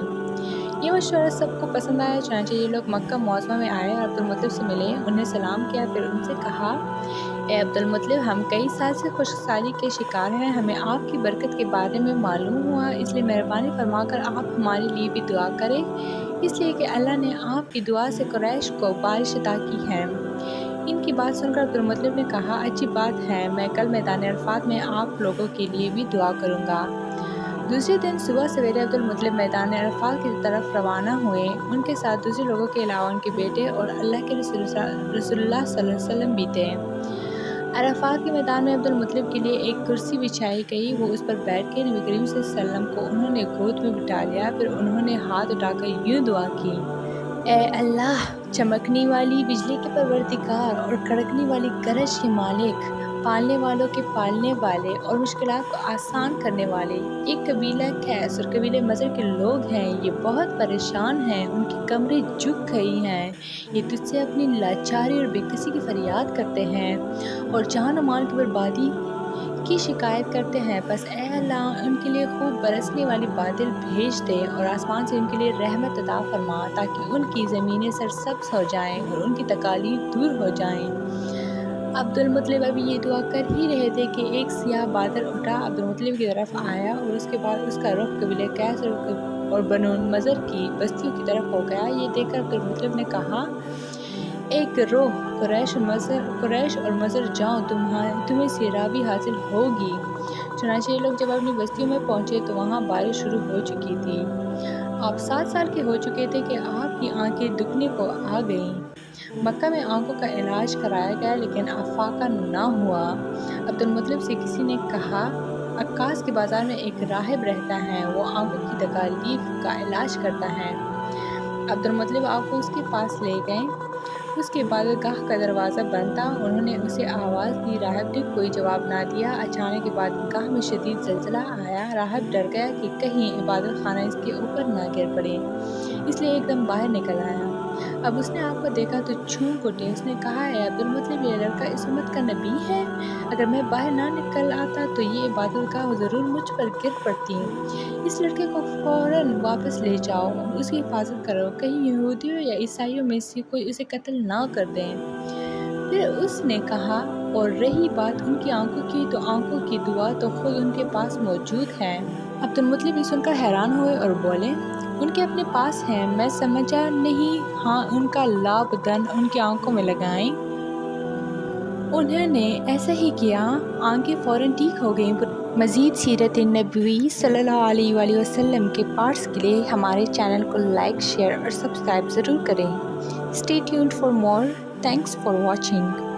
یہ مشورہ سب کو پسند آیا، چنانچہ یہ لوگ مکہ معظمہ میں آئے اور عبدالمطلب سے ملے، انہیں سلام کیا، پھر ان سے کہا: اے عبدالمطلب، ہم کئی سال سے خشک سالی کے شکار ہیں، ہمیں آپ کی برکت کے بارے میں معلوم ہوا، اس لیے مہربانی فرما کر آپ ہمارے لیے بھی دعا کریں، اس لیے کہ اللہ نے آپ کی دعا سے قریش کو بارش عطا کی ہے۔ ان کی بات سن کر عبدالمطلب نے کہا: اچھی بات ہے، میں کل میدان عرفات میں آپ لوگوں کے لیے بھی دعا کروں گا۔ دوسرے دن صبح سویرے عبدالمطلب میدان عرفات کی طرف روانہ ہوئے، ان کے ساتھ دوسرے لوگوں کے علاوہ ان کے بیٹے اور اللہ کے رسول اللہ صلی اللہ علیہ وسلم بھی تھے۔ عرفات کے میدان میں عبدالمطلب کے لیے ایک کرسی بچھائی گئی، وہ اس پر بیٹھ کے نبی کریم صلی اللہ علیہ وسلم کو انہوں نے گود میں بٹھا لیا، پھر انہوں نے ہاتھ اٹھا کر یوں دعا کی: اے اللہ، چمکنے والی بجلی کے پروردگار اور کڑکنے والی گرج کے مالک، پالنے والوں کے پالنے والے اور مشکلات کو آسان کرنے والے، یہ قبیلہ قیس اور قبیلہ مضر کے لوگ ہیں، یہ بہت پریشان ہیں، ان کی کمریں جھک گئی ہیں، یہ تجھ سے اپنی لاچاری اور بے کسی کی فریاد کرتے ہیں اور جان و مال کی بربادی کی شکایت کرتے ہیں، بس اے اللہ، ان کے لیے خوب برسنے والی بادل بھیج دے اور آسمان سے ان کے لیے رحمت عطا فرما، تاکہ ان کی زمینیں سرسبز ہو جائیں اور ان کی تکالیف دور ہو جائیں۔ عبدالمطلب ابھی یہ دعا کر ہی رہے تھے کہ ایک سیاہ بادل اٹھا عبدالمطلب کی طرف آیا اور اس کے بعد اس کا رخ قبیلہ قیس اور بنو مضر کی بستیوں کی طرف ہو گیا۔ یہ دیکھ کر عبدالمطلب نے کہا: ایک گروہ قریش اور مضر جاؤ، تمہیں سیرابی حاصل ہوگی۔ چنانچہ یہ لوگ جب اپنی بستیوں میں پہنچے تو وہاں بارش شروع ہو چکی تھی۔ آپ 7 سال کے ہو چکے تھے کہ آپ کی آنکھیں دکھنے کو آ گئیں۔ مکہ میں آنکھوں کا علاج کرایا گیا لیکن افاقہ نہ ہوا۔ عبدالمطلب سے کسی نے کہا: عکاس کے بازار میں ایک راہب رہتا ہے، وہ آنکھوں کی تکالیف کا علاج کرتا ہے۔ عبدالمطلب آپ کو اس کے پاس لے گئے۔ اس کے بعد گاہ کا دروازہ بند تھا، انہوں نے اسے آواز دی، راہب نے کوئی جواب نہ دیا۔ اچانک عبادت گاہ میں شدید زلزلہ آیا، راہب ڈر گیا کہ کہیں عبادت خانہ اس کے اوپر نہ گر پڑے، اس لیے ایک دم باہر نکل آیا۔ اب اس نے آپ کو دیکھا تو جھوم اٹھے، اس نے کہا: اے عبدالمطلب، یہ لڑکا اس امت کا نبی ہے، اگر میں باہر نہ نکل آتا تو یہ عبادت گاہ ضرور مجھ پر گر پڑتی۔ اس لڑکے کو فوراً واپس لے جاؤ اور اس کی حفاظت کرو، کہیں یہودیوں یا عیسائیوں میں سے کوئی اسے قتل نہ کر دے۔ پھر اس نے کہا: اور رہی بات ان کی آنکھوں کی، تو آنکھوں کی دوا تو خود ان کے پاس موجود ہے۔ عبدالمطلب یہ سن کر حیران ہوئے اور بولے: ان کے اپنے پاس ہیں، میں سمجھا نہیں۔ ہاں، ان کا لابدن ان کی آنکھوں میں لگائیں۔ انہوں نے ایسا ہی کیا، آنکھیں فوراً ٹھیک ہو گئیں۔ مزید سیرت نبوی صلی اللہ علیہ وآلہ وسلم کے پارٹس کے لیے ہمارے چینل کو لائک، شیئر اور سبسکرائب ضرور کریں۔ Stay tuned for more. Thanks for watching.